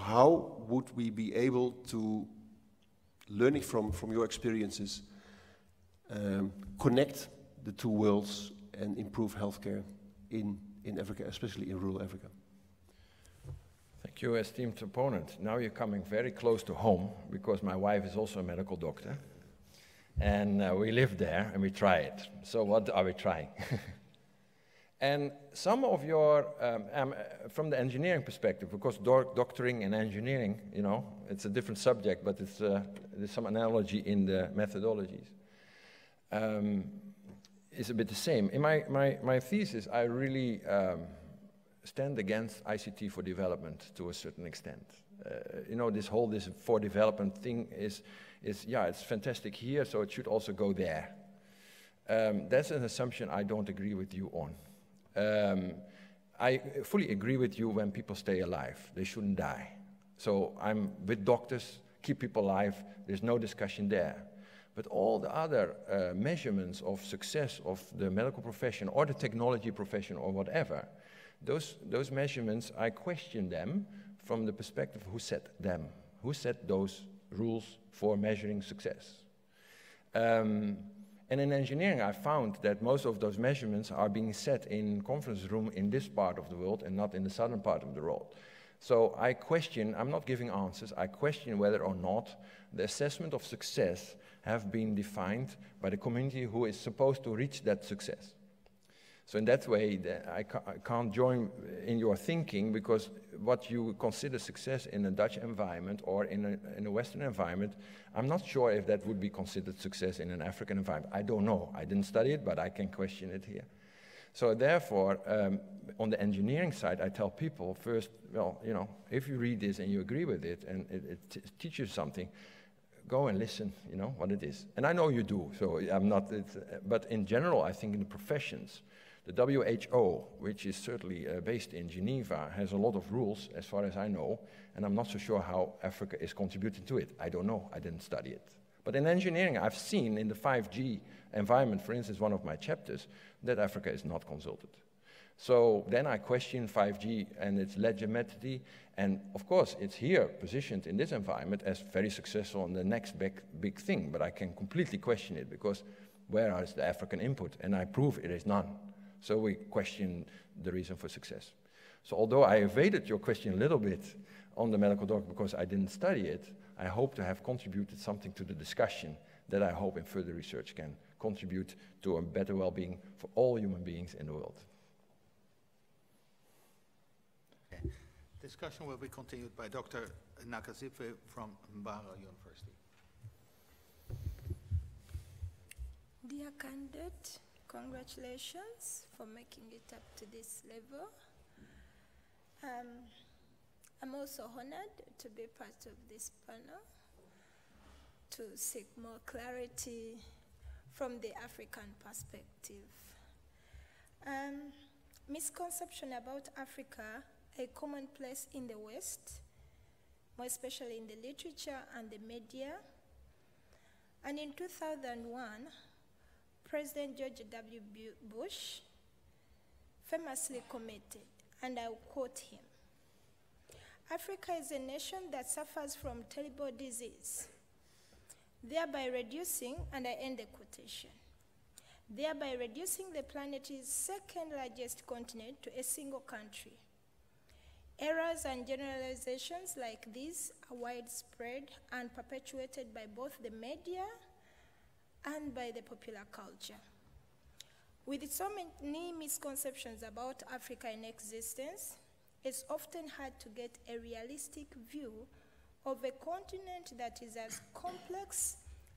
how would we be able to, learning from your experiences, connect the two worlds and improve healthcare in Africa, especially in rural Africa? Thank you, esteemed opponent. Now you're coming very close to home, because my wife is also a medical doctor. And we live there, and we try it. So what are we trying? And some of your, from the engineering perspective, because doctoring and engineering, you know, it's a different subject, but it's, there's some analogy in the methodologies. It's a bit the same. In my thesis, I really stand against ICT for development to a certain extent. You know, this for development thing is yeah, it's fantastic here, so it should also go there. That's an assumption I don't agree with you on. I fully agree with you when people stay alive. They shouldn't die. So I'm with doctors, keep people alive, there's no discussion there. But all the other measurements of success of the medical profession or the technology profession or whatever, those measurements, I question them from the perspective of who set them, who set those rules for measuring success. And in engineering, I found that most of those measurements are being set in conference room in this part of the world and not in the southern part of the world. So I question, I'm not giving answers, I question whether or not the assessment of success have been defined by the community who is supposed to reach that success. So in that way, I can't join in your thinking, because what you consider success in a Dutch environment or in a Western environment, I'm not sure if that would be considered success in an African environment. I don't know. I didn't study it, but I can question it here. So therefore, on the engineering side, I tell people first, well, you know, if you read this and you agree with it and it teaches you something, go and listen, you know, what it is. And I know you do, so I'm not, but in general, I think in the professions, the WHO, which is certainly based in Geneva, has a lot of rules, as far as I know, and I'm not so sure how Africa is contributing to it. I don't know, I didn't study it. But in engineering, I've seen in the 5G environment, for instance, one of my chapters, that Africa is not consulted. So then I question 5G and its legitimacy, and of course, it's here positioned in this environment as very successful on the next big thing, but I can completely question it, because where is the African input? And I prove it is none. So we question the reason for success. So although I evaded your question a little bit on the medical doctor because I didn't study it, I hope to have contributed something to the discussion that I hope in further research can contribute to a better well-being for all human beings in the world. Okay. Discussion will be continued by Dr. Nakazipwe from Mbara University. Dear candidate, congratulations for making it up to this level. I'm also honored to be part of this panel to seek more clarity from the African perspective. Misconception about Africa, a commonplace in the West, more especially in the literature and the media. And in 2001, President George W. Bush famously commented, and I'll quote him, "Africa is a nation that suffers from terrible disease, thereby reducing," and I end the quotation, "thereby reducing the planet's second largest continent to a single country. Errors and generalizations like these are widespread and perpetuated by both the media and by the popular culture. With so many misconceptions about Africa in existence, it's often hard to get a realistic view of a continent that is as complex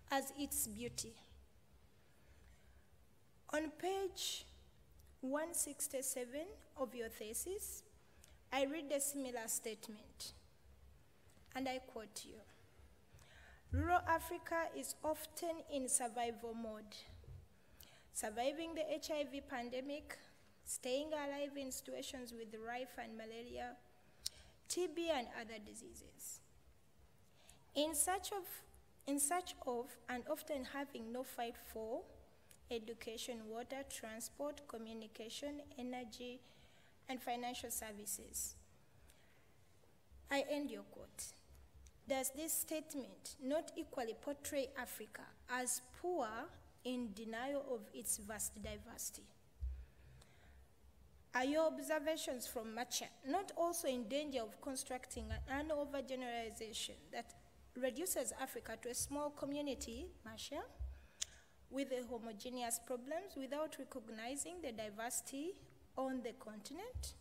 as its beauty." On page 167 of your thesis, I read a similar statement, and I quote you, "Rural Africa is often in survival mode, surviving the HIV pandemic, staying alive in situations with rife and malaria, TB, and other diseases. In search of and often having no fight for education, water, transport, communication, energy, and financial services." I end your quote. Does this statement not equally portray Africa as poor in denial of its vast diversity? Are your observations from Macha not also in danger of constructing an overgeneralization that reduces Africa to a small community, Macha, with a homogeneous problems without recognizing the diversity on the continent?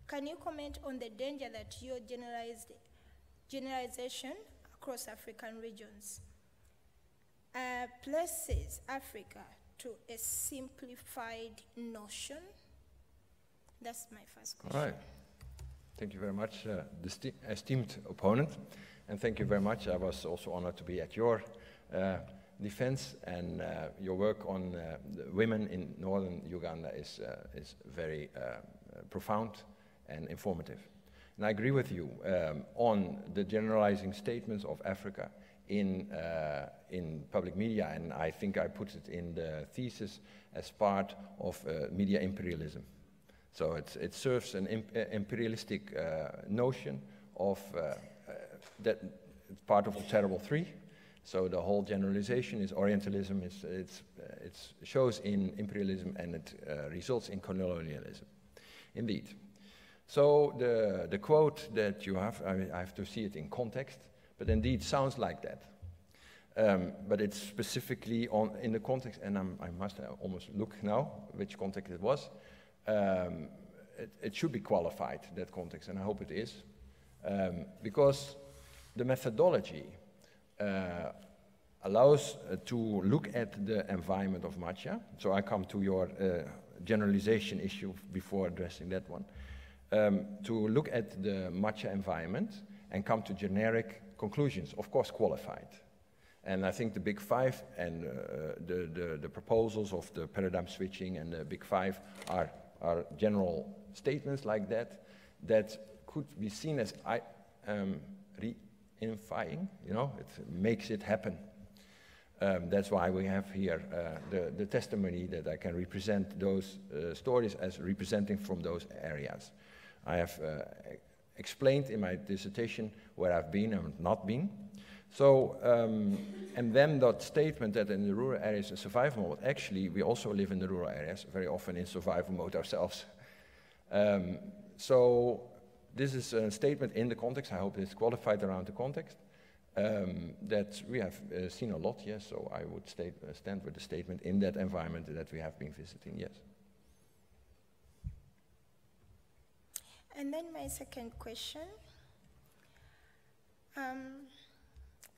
Can you comment on the danger that your generalization across African regions places Africa to a simplified notion? That's my first question. All right. Thank you very much, esteemed opponent. And thank you very much. I was also honored to be at your defense, and your work on the women in northern Uganda is very profound and informative. And I agree with you on the generalizing statements of Africa in public media, and I think I put it in the thesis as part of media imperialism. So it serves an imperialistic notion of that it's part of the terrible three. So the whole generalization is Orientalism, it shows in imperialism, and it results in colonialism. Indeed. So the quote that you have, I have to see it in context, but indeed sounds like that. But it's specifically in the context, and I must almost look now which context it was. It should be qualified, that context, and I hope it is, because the methodology allows to look at the environment of Macha. So I come to your generalization issue before addressing that one. To look at the Macha environment and come to generic conclusions, of course qualified. And I think the Big Five and the proposals of the paradigm switching and the Big Five are general statements like that could be seen as re-unifying, you know, it makes it happen. That's why we have here the testimony that I can represent those stories as representing from those areas. I have explained in my dissertation where I've been and not been. So, and then that statement that in the rural areas in survival mode, actually we also live in the rural areas, very often in survival mode ourselves. So this is a statement in the context, I hope it's qualified around the context, that we have seen a lot, yes, so I would stand with the statement in that environment that we have been visiting, yes. And then my second question,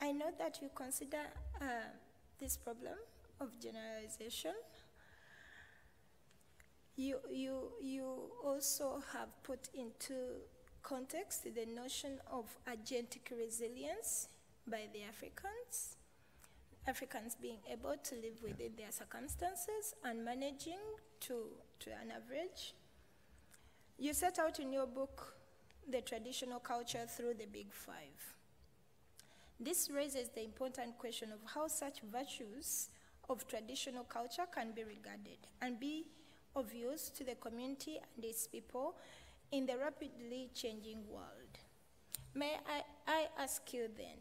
I know that you consider this problem of generalization. You also have put into context the notion of agentic resilience by the Africans being able to live within their circumstances and managing to an average. You set out in your book the traditional culture through the Big Five. This raises the important question of how such virtues of traditional culture can be regarded and be of use to the community and its people in the rapidly changing world. May I ask you then,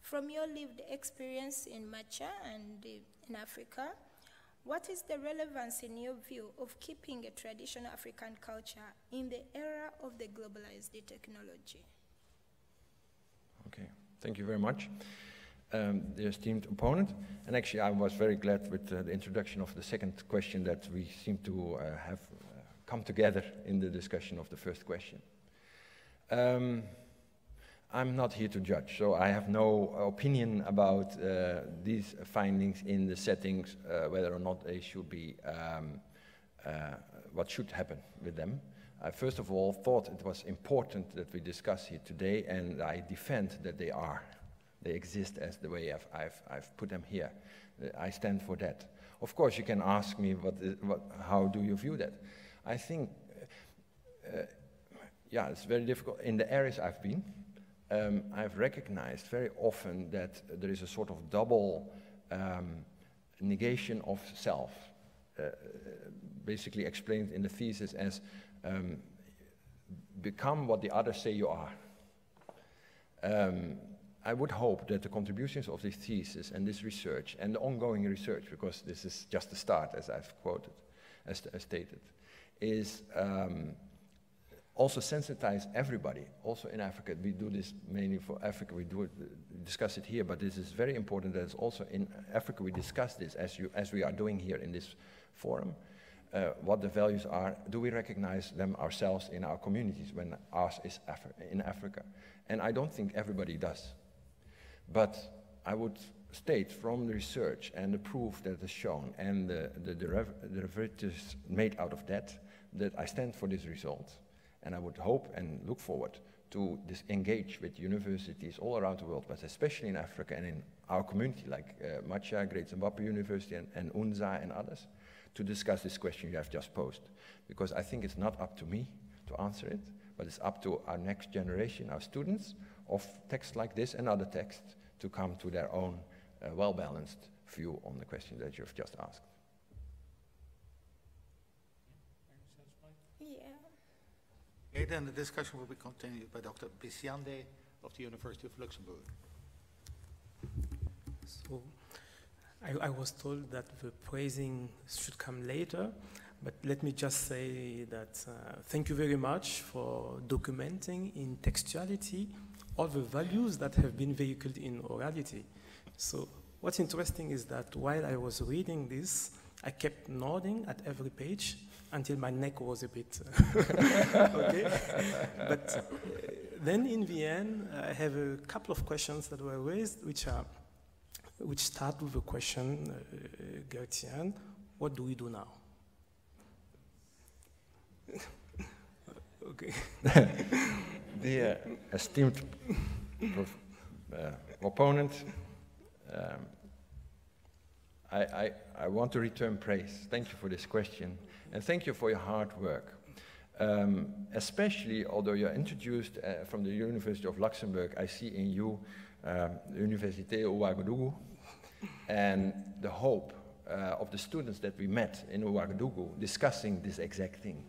from your lived experience in Macha and in Africa, what is the relevance in your view of keeping a traditional African culture in the era of the globalized technology? Okay, thank you very much. The esteemed opponent. And actually, I was very glad with the introduction of the second question that we seem to have come together in the discussion of the first question. I'm not here to judge, so I have no opinion about these findings in the settings, whether or not they should be, what should happen with them. I first of all thought it was important that we discuss here today, and I defend that they are. They exist as the way I've put them here. I stand for that. Of course, you can ask me, how do you view that? I think, yeah, it's very difficult. In the areas I've been, I've recognized very often that there is a sort of double negation of self, basically explained in the thesis as become what the others say you are. I would hope that the contributions of this thesis and this research and the ongoing research, because this is just the start, as I've quoted, as stated, is also sensitize everybody. Also in Africa, we do this mainly for Africa. We discuss it here, but this is very important that it's also in Africa we discuss this as we are doing here in this forum. What the values are, do we recognize them ourselves in our communities when ours is in Africa? And I don't think everybody does. But I would state from the research and the proof that is shown and the derivatives made out of that I stand for this result. And I would hope and look forward to engage with universities all around the world, but especially in Africa and in our community, like Macha, Great Zimbabwe University, and UNZA and others, to discuss this question you have just posed. Because I think it's not up to me to answer it, but it's up to our next generation, our students, of texts like this and other texts to come to their own well-balanced view on the question that you've just asked. Yeah. Okay, then the discussion will be continued by Dr. Bisiande of the University of Luxembourg. So, I was told that the praising should come later, but let me just say that thank you very much for documenting in textuality all the values that have been vehicled in orality. So what's interesting is that while I was reading this, I kept nodding at every page until my neck was a bit okay. But then in the end, I have a couple of questions that were raised, which start with the question, Gertian, what do we do now? Okay. The esteemed opponent, I want to return praise. Thank you for this question, and thank you for your hard work. Especially, although you're introduced from the University of Luxembourg, I see in you Université Ouagadougou, and the hope of the students that we met in Ouagadougou discussing this exact thing.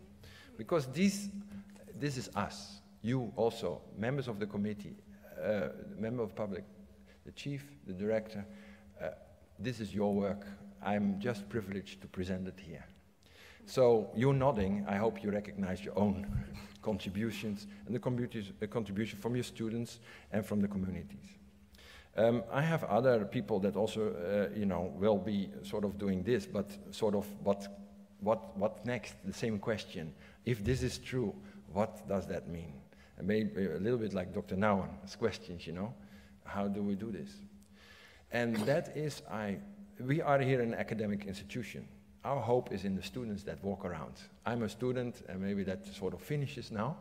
Because this is us. You also, members of the committee, member of the public, the chief, the director, this is your work. I'm just privileged to present it here. So you nodding, I hope you recognize your own contributions and the contribution from your students and from the communities. I have other people that also, will be sort of doing this, but sort of what next? The same question. If this is true, what does that mean? And maybe a little bit like Dr. Nouwen's questions, how do we do this? And that is, we are here in an academic institution. Our hope is in the students that walk around. I'm a student, and maybe that sort of finishes now.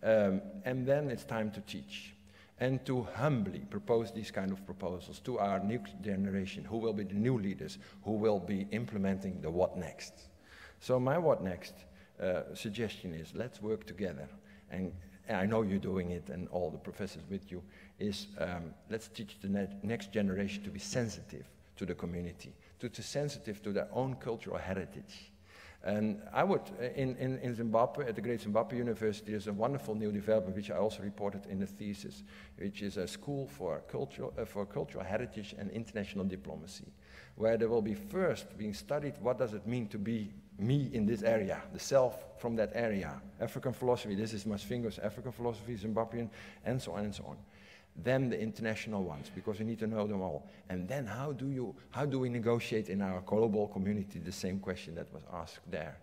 And then it's time to teach. And to humbly propose these kind of proposals to our new generation, who will be the new leaders, who will be implementing the what next. So my what next suggestion is, let's work together and and I know you're doing it and all the professors with you, is let's teach the next generation to be sensitive to the community, to be sensitive to their own cultural heritage. And I would, in Zimbabwe, at the Great Zimbabwe University, there's a wonderful new development, which I also reported in the thesis, which is a school for cultural heritage and international diplomacy, where there will be first being studied what does it mean to be me in this area, the self from that area. African philosophy, this is Masvingo's African philosophy, Zimbabwean, and so on and so on. Then the international ones, because we need to know them all. And then how do we negotiate in our global community? The same question that was asked there.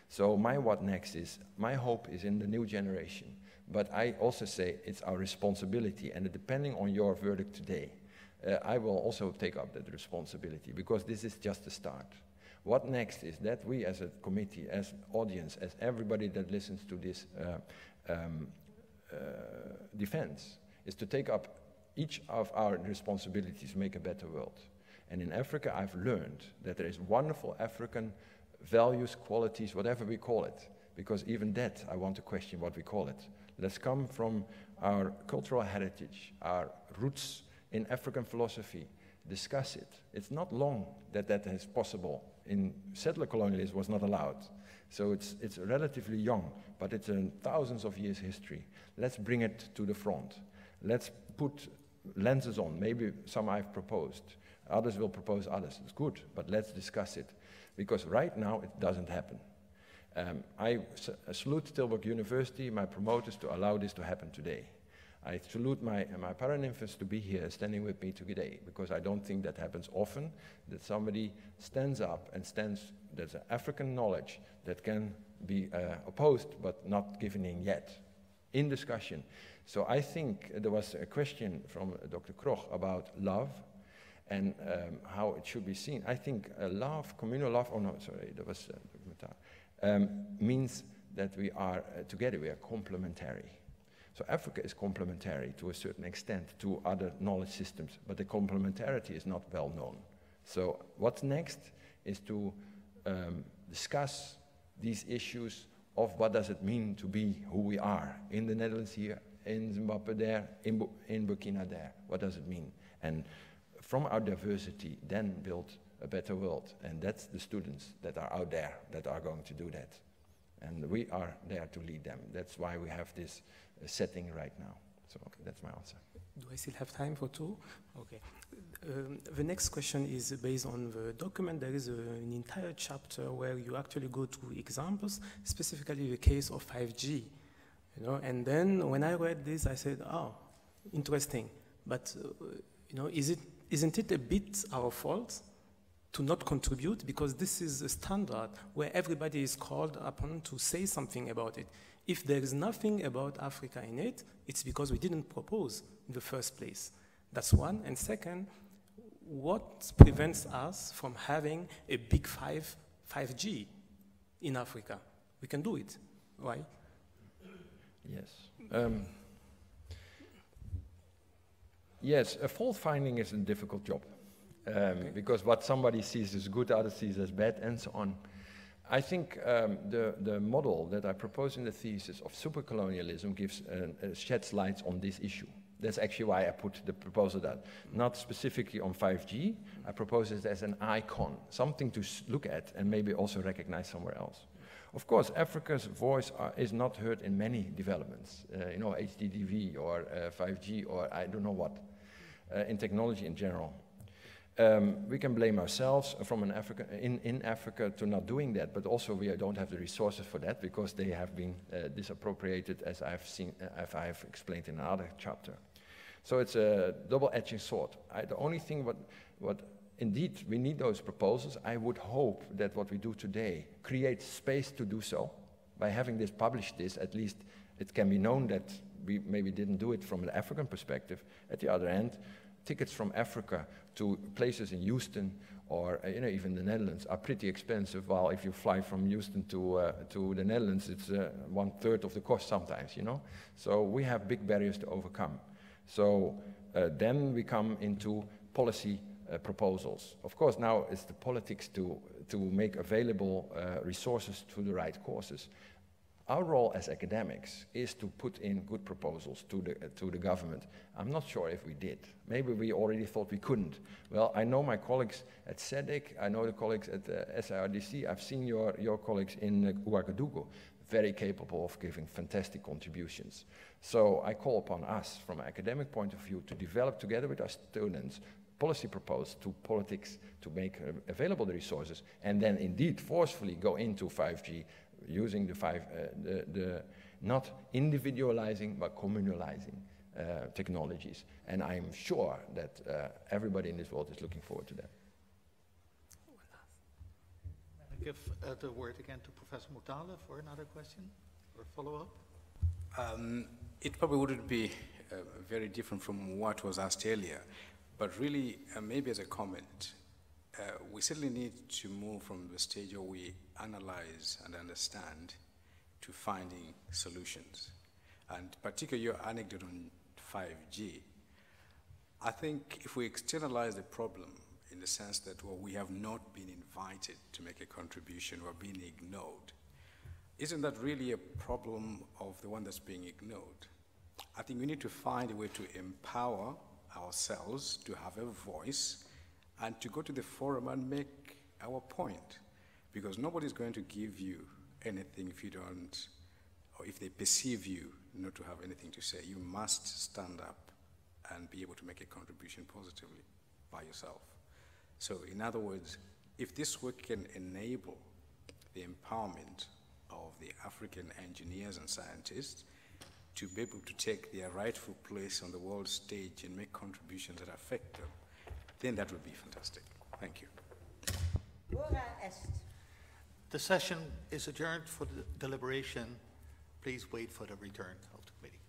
So my what next is, my hope is in the new generation. But I also say it's our responsibility, and depending on your verdict today, I will also take up that responsibility, because this is just the start. What next is that we as a committee, as audience, as everybody that listens to this defense, is to take up each of our responsibilities to make a better world. And in Africa, I've learned that there is wonderful African values, qualities, whatever we call it, because even that, I want to question what we call it. Let's come from our cultural heritage, our roots in African philosophy, discuss it. It's not long that that is possible. In settler colonialism was not allowed. So it's relatively young, but it's a thousands of years history. Let's bring it to the front. Let's put lenses on. Maybe some I've proposed. Others will propose others. It's good, but let's discuss it. Because right now, it doesn't happen. I salute TilburgUniversity, my promoters, to allow this to happen today. I salute my Paranymphs to be here, standing with me today, because I don't think that happens often, that somebody stands up and there's an African knowledge that can be opposed, but not given in yet, in discussion. So I think there was a question from Dr. Kroch about love and how it should be seen. I think love, communal love, oh no, sorry, that was means that we are together, we are complementary. So Africa is complementary to a certain extent to other knowledge systems, but the complementarity is not well known. So what's next is to discuss these issues of what does it mean to be who we are in the Netherlands here, in Zimbabwe there, in Burkina there. What does it mean? And from our diversity, then build a better world. And that's the students that are out there that are going to do that. And we are there to lead them. That's why we have this setting right now. So that's my answer. Do I still have time for two? Okay. The next question is based on the document. There is an entire chapter where you actually go to examples, specifically the case of 5G. You know, and then when I read this, I said, oh, interesting. But isn't it a bit our fault to not contribute? Because this is a standard where everybody is called upon to say something about it. If there is nothing about Africa in it, it's because we didn't propose in the first place. That's one. And second, what prevents us from having a big 5G in Africa? We can do it, right? Yes. Yes, a fault finding is a difficult job. Okay. Because what somebody sees as good, others sees as bad, and so on. I think the model that I propose in the thesis of supercolonialism sheds light on this issue. That's actually why I put the proposal that, not specifically on 5G, I propose it as an icon, something to look at and maybe also recognize somewhere else. Of course, Africa's voice is not heard in many developments, HDTV or 5G or I don't know what, in technology in general. We can blame ourselves from in Africa to not doing that, but also we don't have the resources for that because they have been disappropriated, as I've explained in another chapter. So it's a double-edged sword. The only thing what indeed we need those proposals. I would hope that what we do today creates space to do so. By having this published this, at least it can be known that we maybe didn't do it from the African perspective. At the other end, tickets from Africa to places in Houston or even the Netherlands are pretty expensive, while if you fly from Houston to the Netherlands, it's 1/3 of the cost sometimes, So we have big barriers to overcome. So then we come into policy proposals. Of course, now it's the politics to make available resources to the right causes. Our role as academics is to put in good proposals to the government. I'm not sure if we did. Maybe we already thought we couldn't. Well, I know my colleagues at SEDEC, I know the colleagues at SIRDC, I've seen your colleagues in Ouagadougou, very capable of giving fantastic contributions. So I call upon us, from an academic point of view, to develop together with our students policy proposals to politics to make available the resources, and then indeed forcefully go into 5G, using the not individualizing but communalizing technologies. And I'm sure that everybody in this world is looking forward to that. I give the word again to Professor Mutale for another question or follow-up. It probably wouldn't be very different from what was asked earlier, but really, maybe as a comment, we certainly need to move from the stage where we analyze and understand to finding solutions. And particularly your anecdote on 5G, I think if we externalize the problem in the sense that, well, we have not been invited to make a contribution or being ignored, isn't that really a problem of the one that's being ignored? I think we need to find a way to empower ourselves to have a voice and to go to the forum and make our point. Because nobody's going to give you anything if you don't, or if they perceive you not to have anything to say. You must stand up and be able to make a contribution positively by yourself. So in other words, if this work can enable the empowerment of the African engineers and scientists to be able to take their rightful place on the world stage and make contributions that affect them, then that would be fantastic. Thank you. The session is adjourned for the deliberation. Please wait for the return of the committee.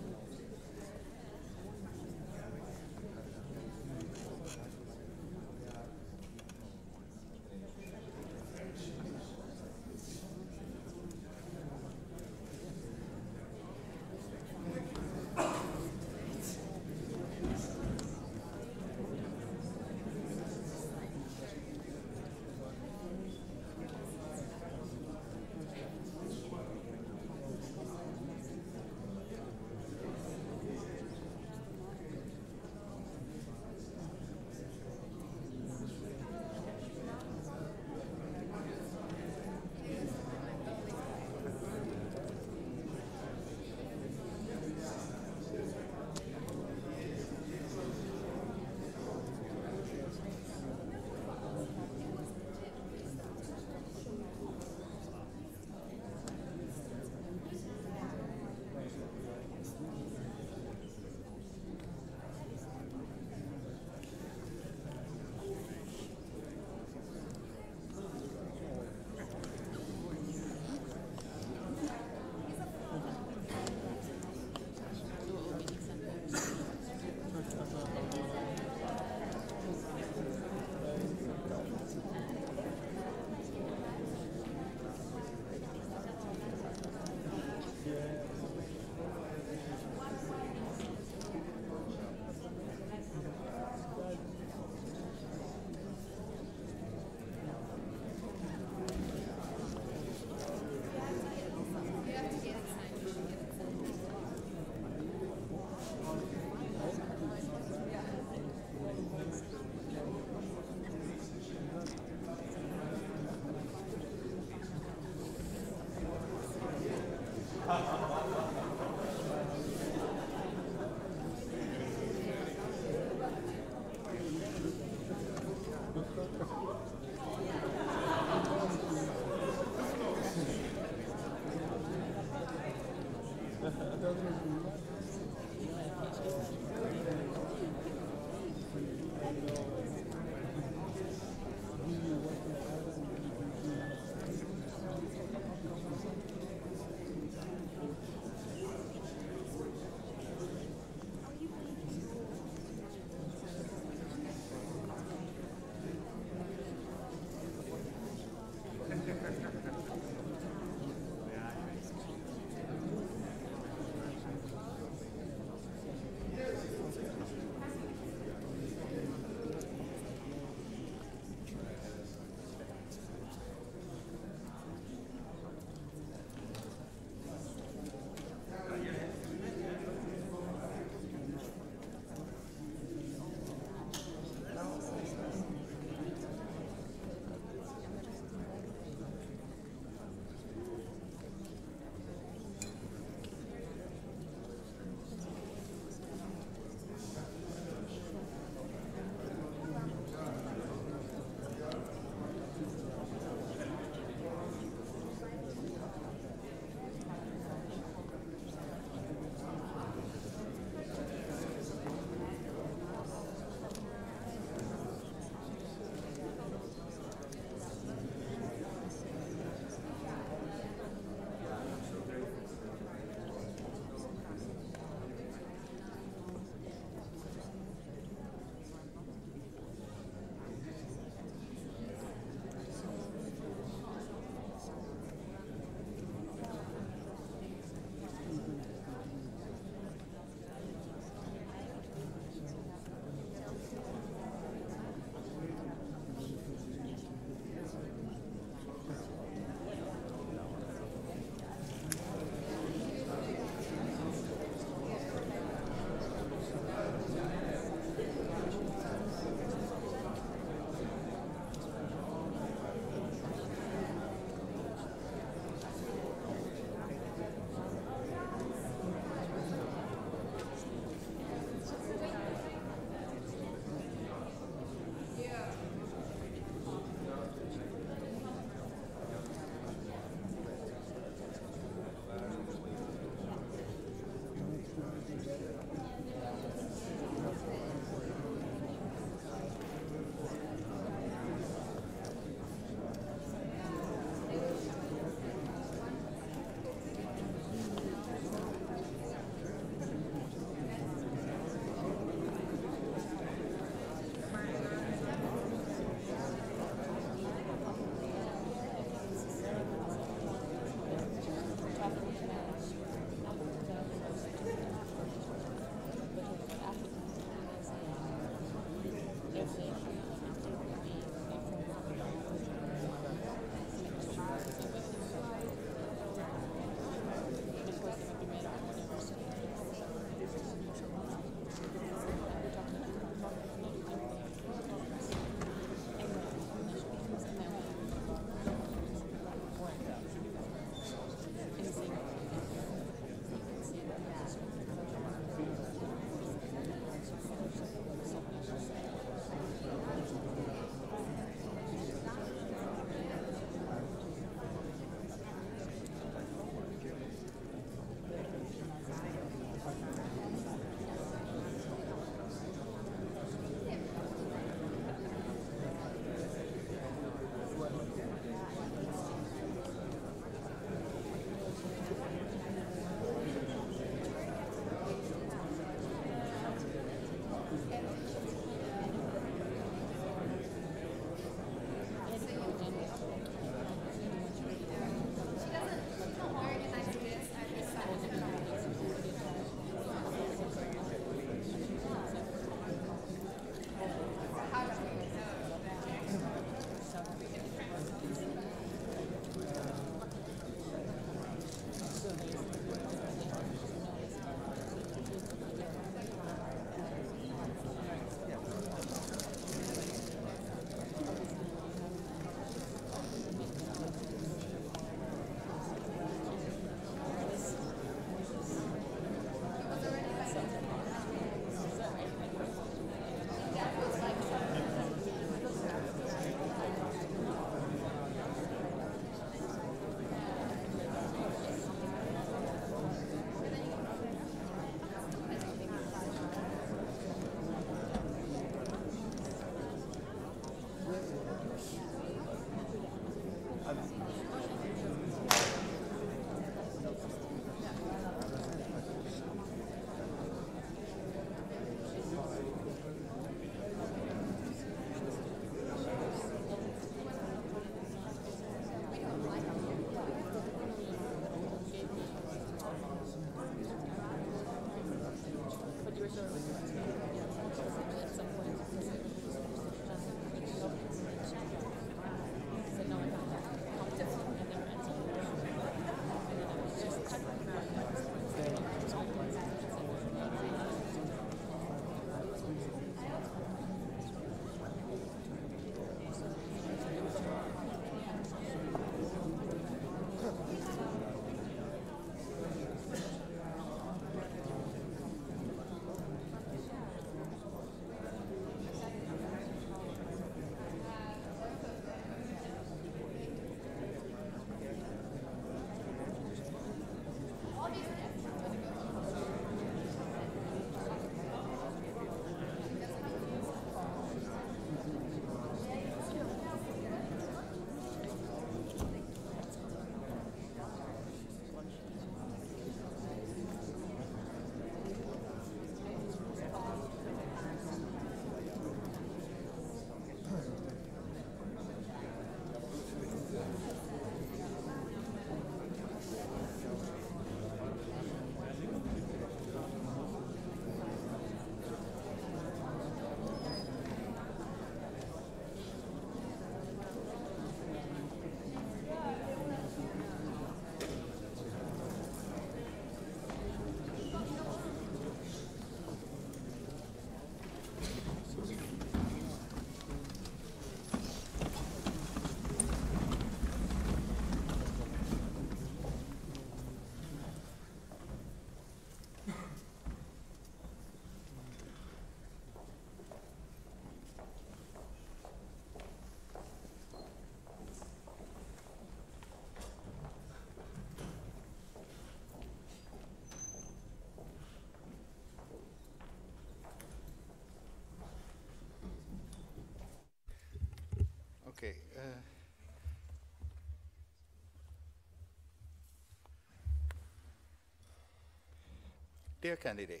Dear candidate,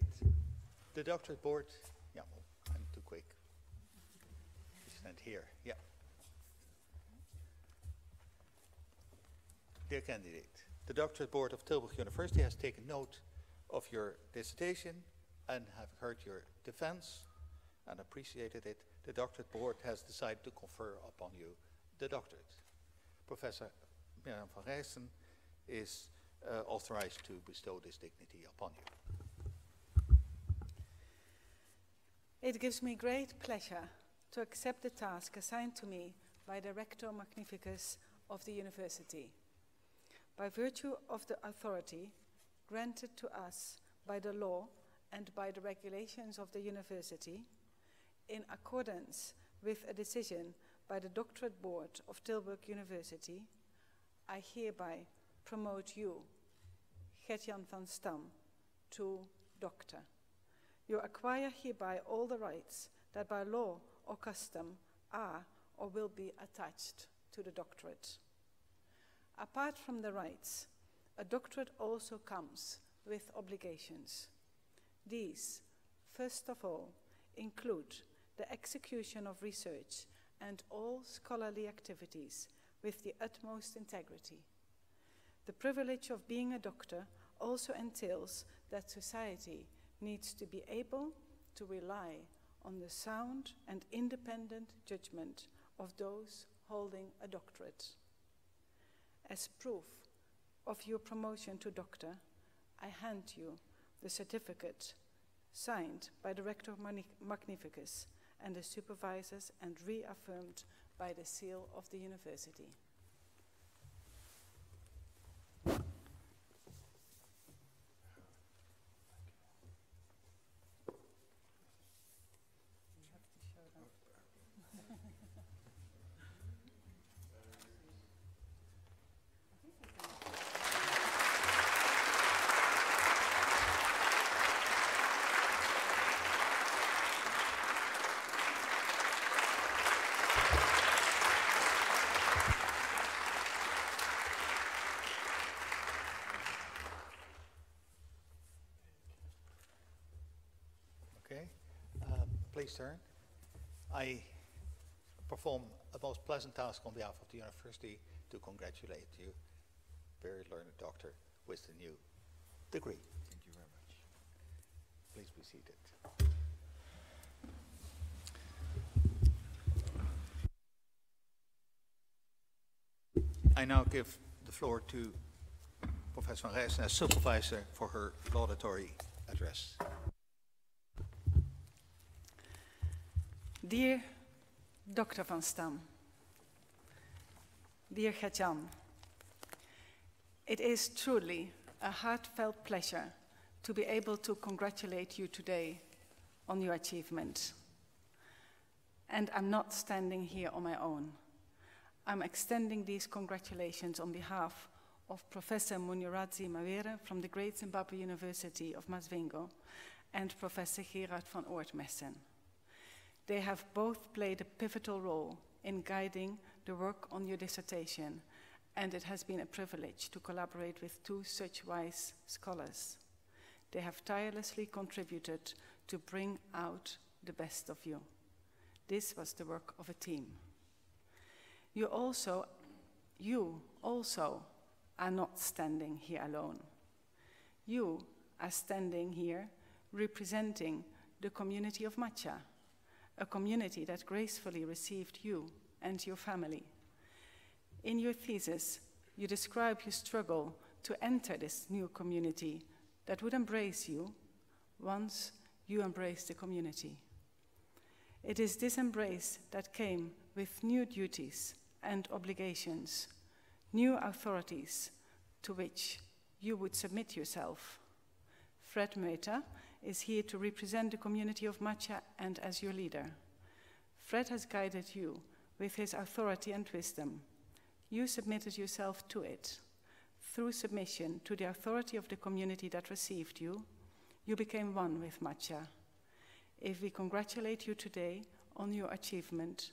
the doctorate board, yeah, well, I'm too quick. You stand here, yeah. Dear candidate, the doctorate board of Tilburg University has taken note of your dissertation and have heard your defense and appreciated it. The doctorate board has decided to confer upon you the doctorate. Professor Mirjam van Rijssen is authorized to bestow this dignity upon you. It gives me great pleasure to accept the task assigned to me by the Rector Magnificus of the University. By virtue of the authority granted to us by the law and by the regulations of the University, in accordance with a decision by the Doctorate Board of Tilburg University, I hereby promote you, Gert-Jan van Stam, to Doctor. You acquire hereby all the rights that by law or custom are or will be attached to the doctorate. Apart from the rights, a doctorate also comes with obligations. These, first of all, include the execution of research and all scholarly activities with the utmost integrity. The privilege of being a doctor also entails that society needs to be able to rely on the sound and independent judgment of those holding a doctorate. As proof of your promotion to doctor, I hand you the certificate signed by the Rector Magnificus and the supervisors and reaffirmed by the seal of the university. Please turn. I perform a most pleasant task on behalf of the university to congratulate you, very learned doctor, with the new degree. Thank you very much. Please be seated. I now give the floor to Professor van Rijssen as supervisor for her laudatory address. Dear Dr. van Stam, dear Gert-Jan, it is truly a heartfelt pleasure to be able to congratulate you today on your achievement. And I'm not standing here on my own. I'm extending these congratulations on behalf of Professor Munirazi Mawere from the Great Zimbabwe University of Masvingo and Professor Gerard van Oortmessen. They have both played a pivotal role in guiding the work on your dissertation, and it has been a privilege to collaborate with two such wise scholars. They have tirelessly contributed to bring out the best of you. This was the work of a team. You also are not standing here alone. You are standing here representing the community of Matcha, a community that gracefully received you and your family. In your thesis, you describe your struggle to enter this new community that would embrace you once you embrace the community. It is this embrace that came with new duties and obligations, new authorities to which you would submit yourself. Fred Meuter is here to represent the community of Matcha and as your leader. Fred has guided you with his authority and wisdom. You submitted yourself to it. Through submission to the authority of the community that received you, you became one with Matcha. If we congratulate you today on your achievement,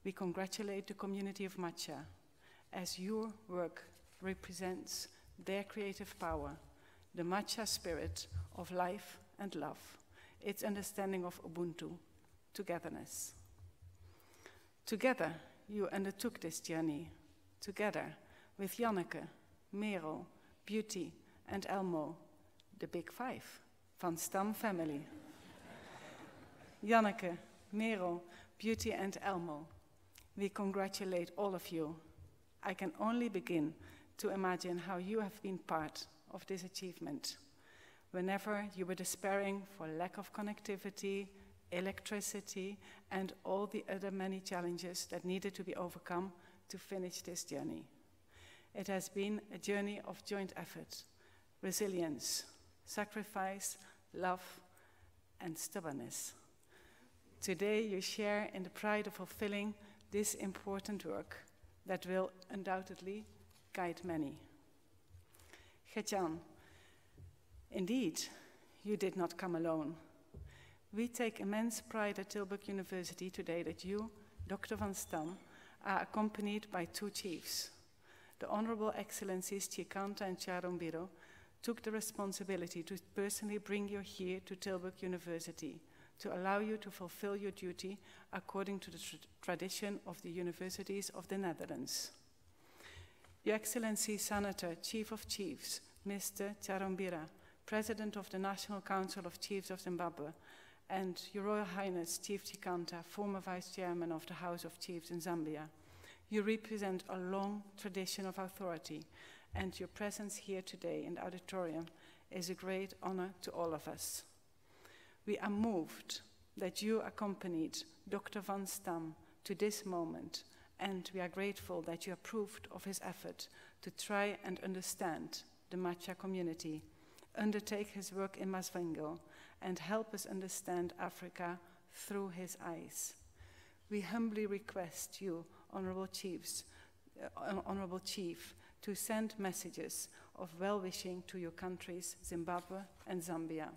we congratulate the community of Matcha, as your work represents their creative power, the matcha spirit of life and love, its understanding of Ubuntu, togetherness. Together, you undertook this journey, together with Janneke, Merel, Beauty, and Elmo, the Big Five, Van Stam family. Janneke, Merel, Beauty, and Elmo, we congratulate all of you. I can only begin to imagine how you have been part of this achievement. Whenever you were despairing for lack of connectivity, electricity, and all the other many challenges that needed to be overcome to finish this journey. It has been a journey of joint effort, resilience, sacrifice, love, and stubbornness. Today you share in the pride of fulfilling this important work that will undoubtedly guide many. Gert-Jan, indeed, you did not come alone. We take immense pride at Tilburg University today that you, Dr. Van Stam, are accompanied by two chiefs. The Honorable Excellencies Chikanta and Charumbiro took the responsibility to personally bring you here to Tilburg University to allow you to fulfill your duty according to the tradition of the universities of the Netherlands. Your Excellency Senator, Chief of Chiefs, Mr. Charumbira, President of the National Council of Chiefs of Zimbabwe, and Your Royal Highness Chief Chikanta, former Vice Chairman of the House of Chiefs in Zambia. You represent a long tradition of authority, and your presence here today in the auditorium is a great honor to all of us. We are moved that you accompanied Dr. Van Stam to this moment, and we are grateful that you approved of his effort to try and understand the Matcha community, undertake his work in Masvingo, and help us understand Africa through his eyes. We humbly request you, Honorable Chief, to send messages of well-wishing to your countries, Zimbabwe and Zambia.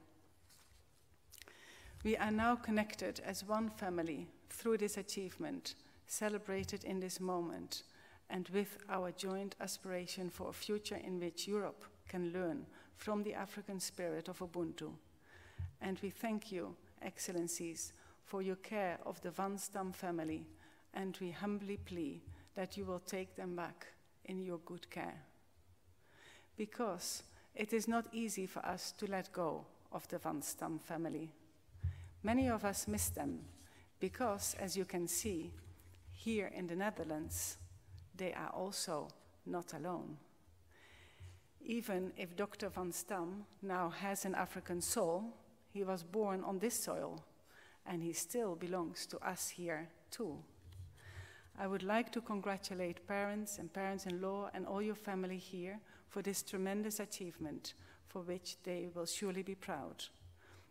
We are now connected as one family through this achievement, celebrated in this moment, and with our joint aspiration for a future in which Europe can learn from the African spirit of Ubuntu. And we thank you, Excellencies, for your care of the Van Stam family, and we humbly plea that you will take them back in your good care. Because it is not easy for us to let go of the Van Stam family. Many of us miss them because, as you can see, here in the Netherlands, they are also not alone. Even if Dr. Van Stam now has an African soul, he was born on this soil, and he still belongs to us here too. I would like to congratulate parents and parents-in-law and all your family here for this tremendous achievement, for which they will surely be proud.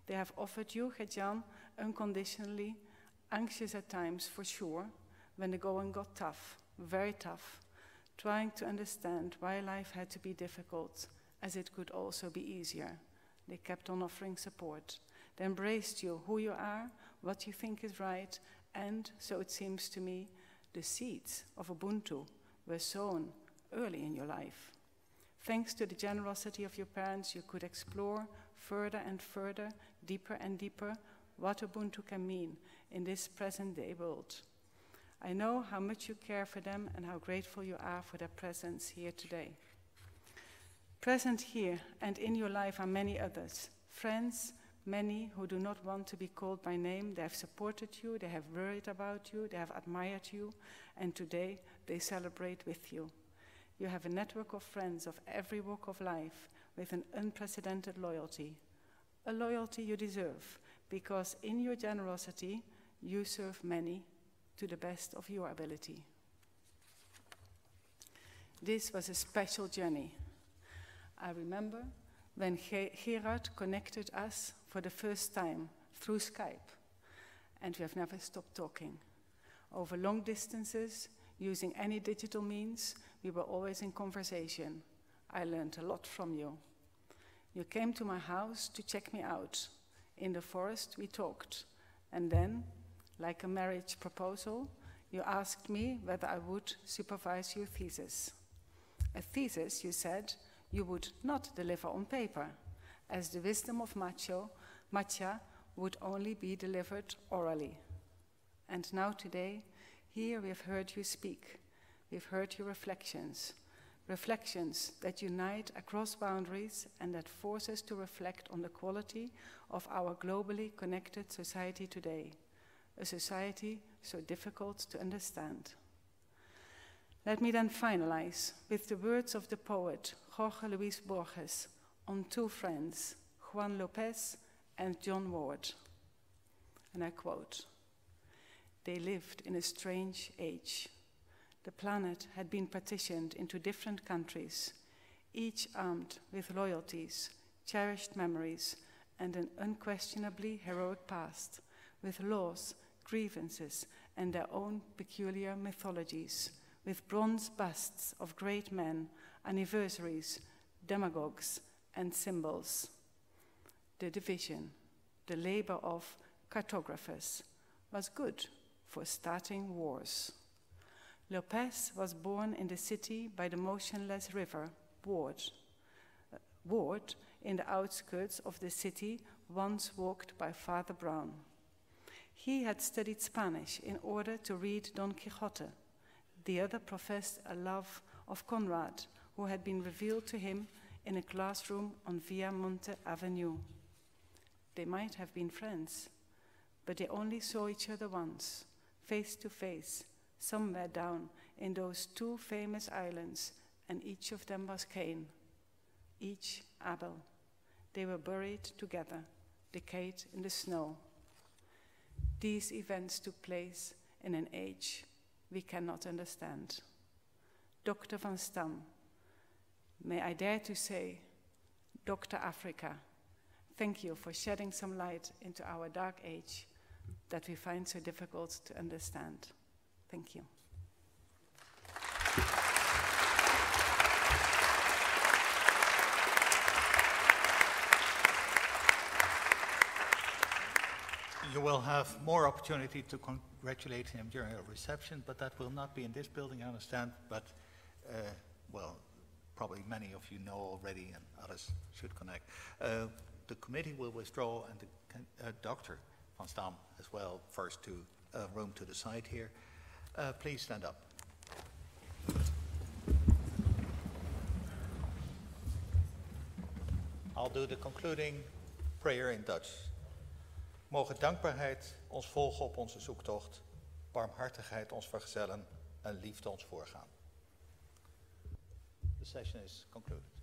They have offered you, Gert-Jan, unconditionally, anxious at times for sure, when the going got tough, very tough, trying to understand why life had to be difficult, as it could also be easier. They kept on offering support. They embraced you, who you are, what you think is right, and, so it seems to me, the seeds of Ubuntu were sown early in your life. Thanks to the generosity of your parents, you could explore further and further, deeper and deeper, what Ubuntu can mean in this present-day world. I know how much you care for them and how grateful you are for their presence here today. Present here and in your life are many others, friends, many who do not want to be called by name. They have supported you, they have worried about you, they have admired you, and today they celebrate with you. You have a network of friends of every walk of life with an unprecedented loyalty. A loyalty you deserve, because in your generosity, you serve many to the best of your ability. This was a special journey. I remember when Gerard connected us for the first time through Skype, and we have never stopped talking. Over long distances, using any digital means, we were always in conversation. I learned a lot from you. You came to my house to check me out. In the forest, we talked, and then, like a marriage proposal, you asked me whether I would supervise your thesis. A thesis, you said, you would not deliver on paper, as the wisdom of Matcha would only be delivered orally. And now today, here we have heard you speak. We've heard your reflections. Reflections that unite across boundaries and that force us to reflect on the quality of our globally connected society today, a society so difficult to understand. Let me then finalize with the words of the poet Jorge Luis Borges on two friends, Juan Lopez and John Ward. And I quote, "They lived in a strange age. The planet had been partitioned into different countries, each armed with loyalties, cherished memories, and an unquestionably heroic past, with laws, grievances, and their own peculiar mythologies, with bronze busts of great men, anniversaries, demagogues, and symbols. The division, the labor of cartographers, was good for starting wars. Lopez was born in the city by the motionless river, Ward. Ward, in the outskirts of the city, once walked by Father Brown. He had studied Spanish in order to read Don Quixote. The other professed a love of Conrad, who had been revealed to him in a classroom on Viamonte Avenue. They might have been friends, but they only saw each other once, face to face, somewhere down in those two famous islands, and each of them was Cain, each Abel. They were buried together, decayed in the snow. These events took place in an age we cannot understand. Dr. Van Stam, may I dare to say, Dr. Africa, thank you for shedding some light into our dark age that we find so difficult to understand. Thank you. You will have more opportunity to congratulate him during a reception, but that will not be in this building, I understand. But, well, probably many of you know already, and others should connect. The committee will withdraw, and Dr. Van Stam as well, first to a room to the side here. Please stand up. I'll do the concluding prayer in Dutch. Mogen dankbaarheid ons volgen op onze zoektocht, barmhartigheid ons vergezellen en liefde ons voorgaan. The session is concluded.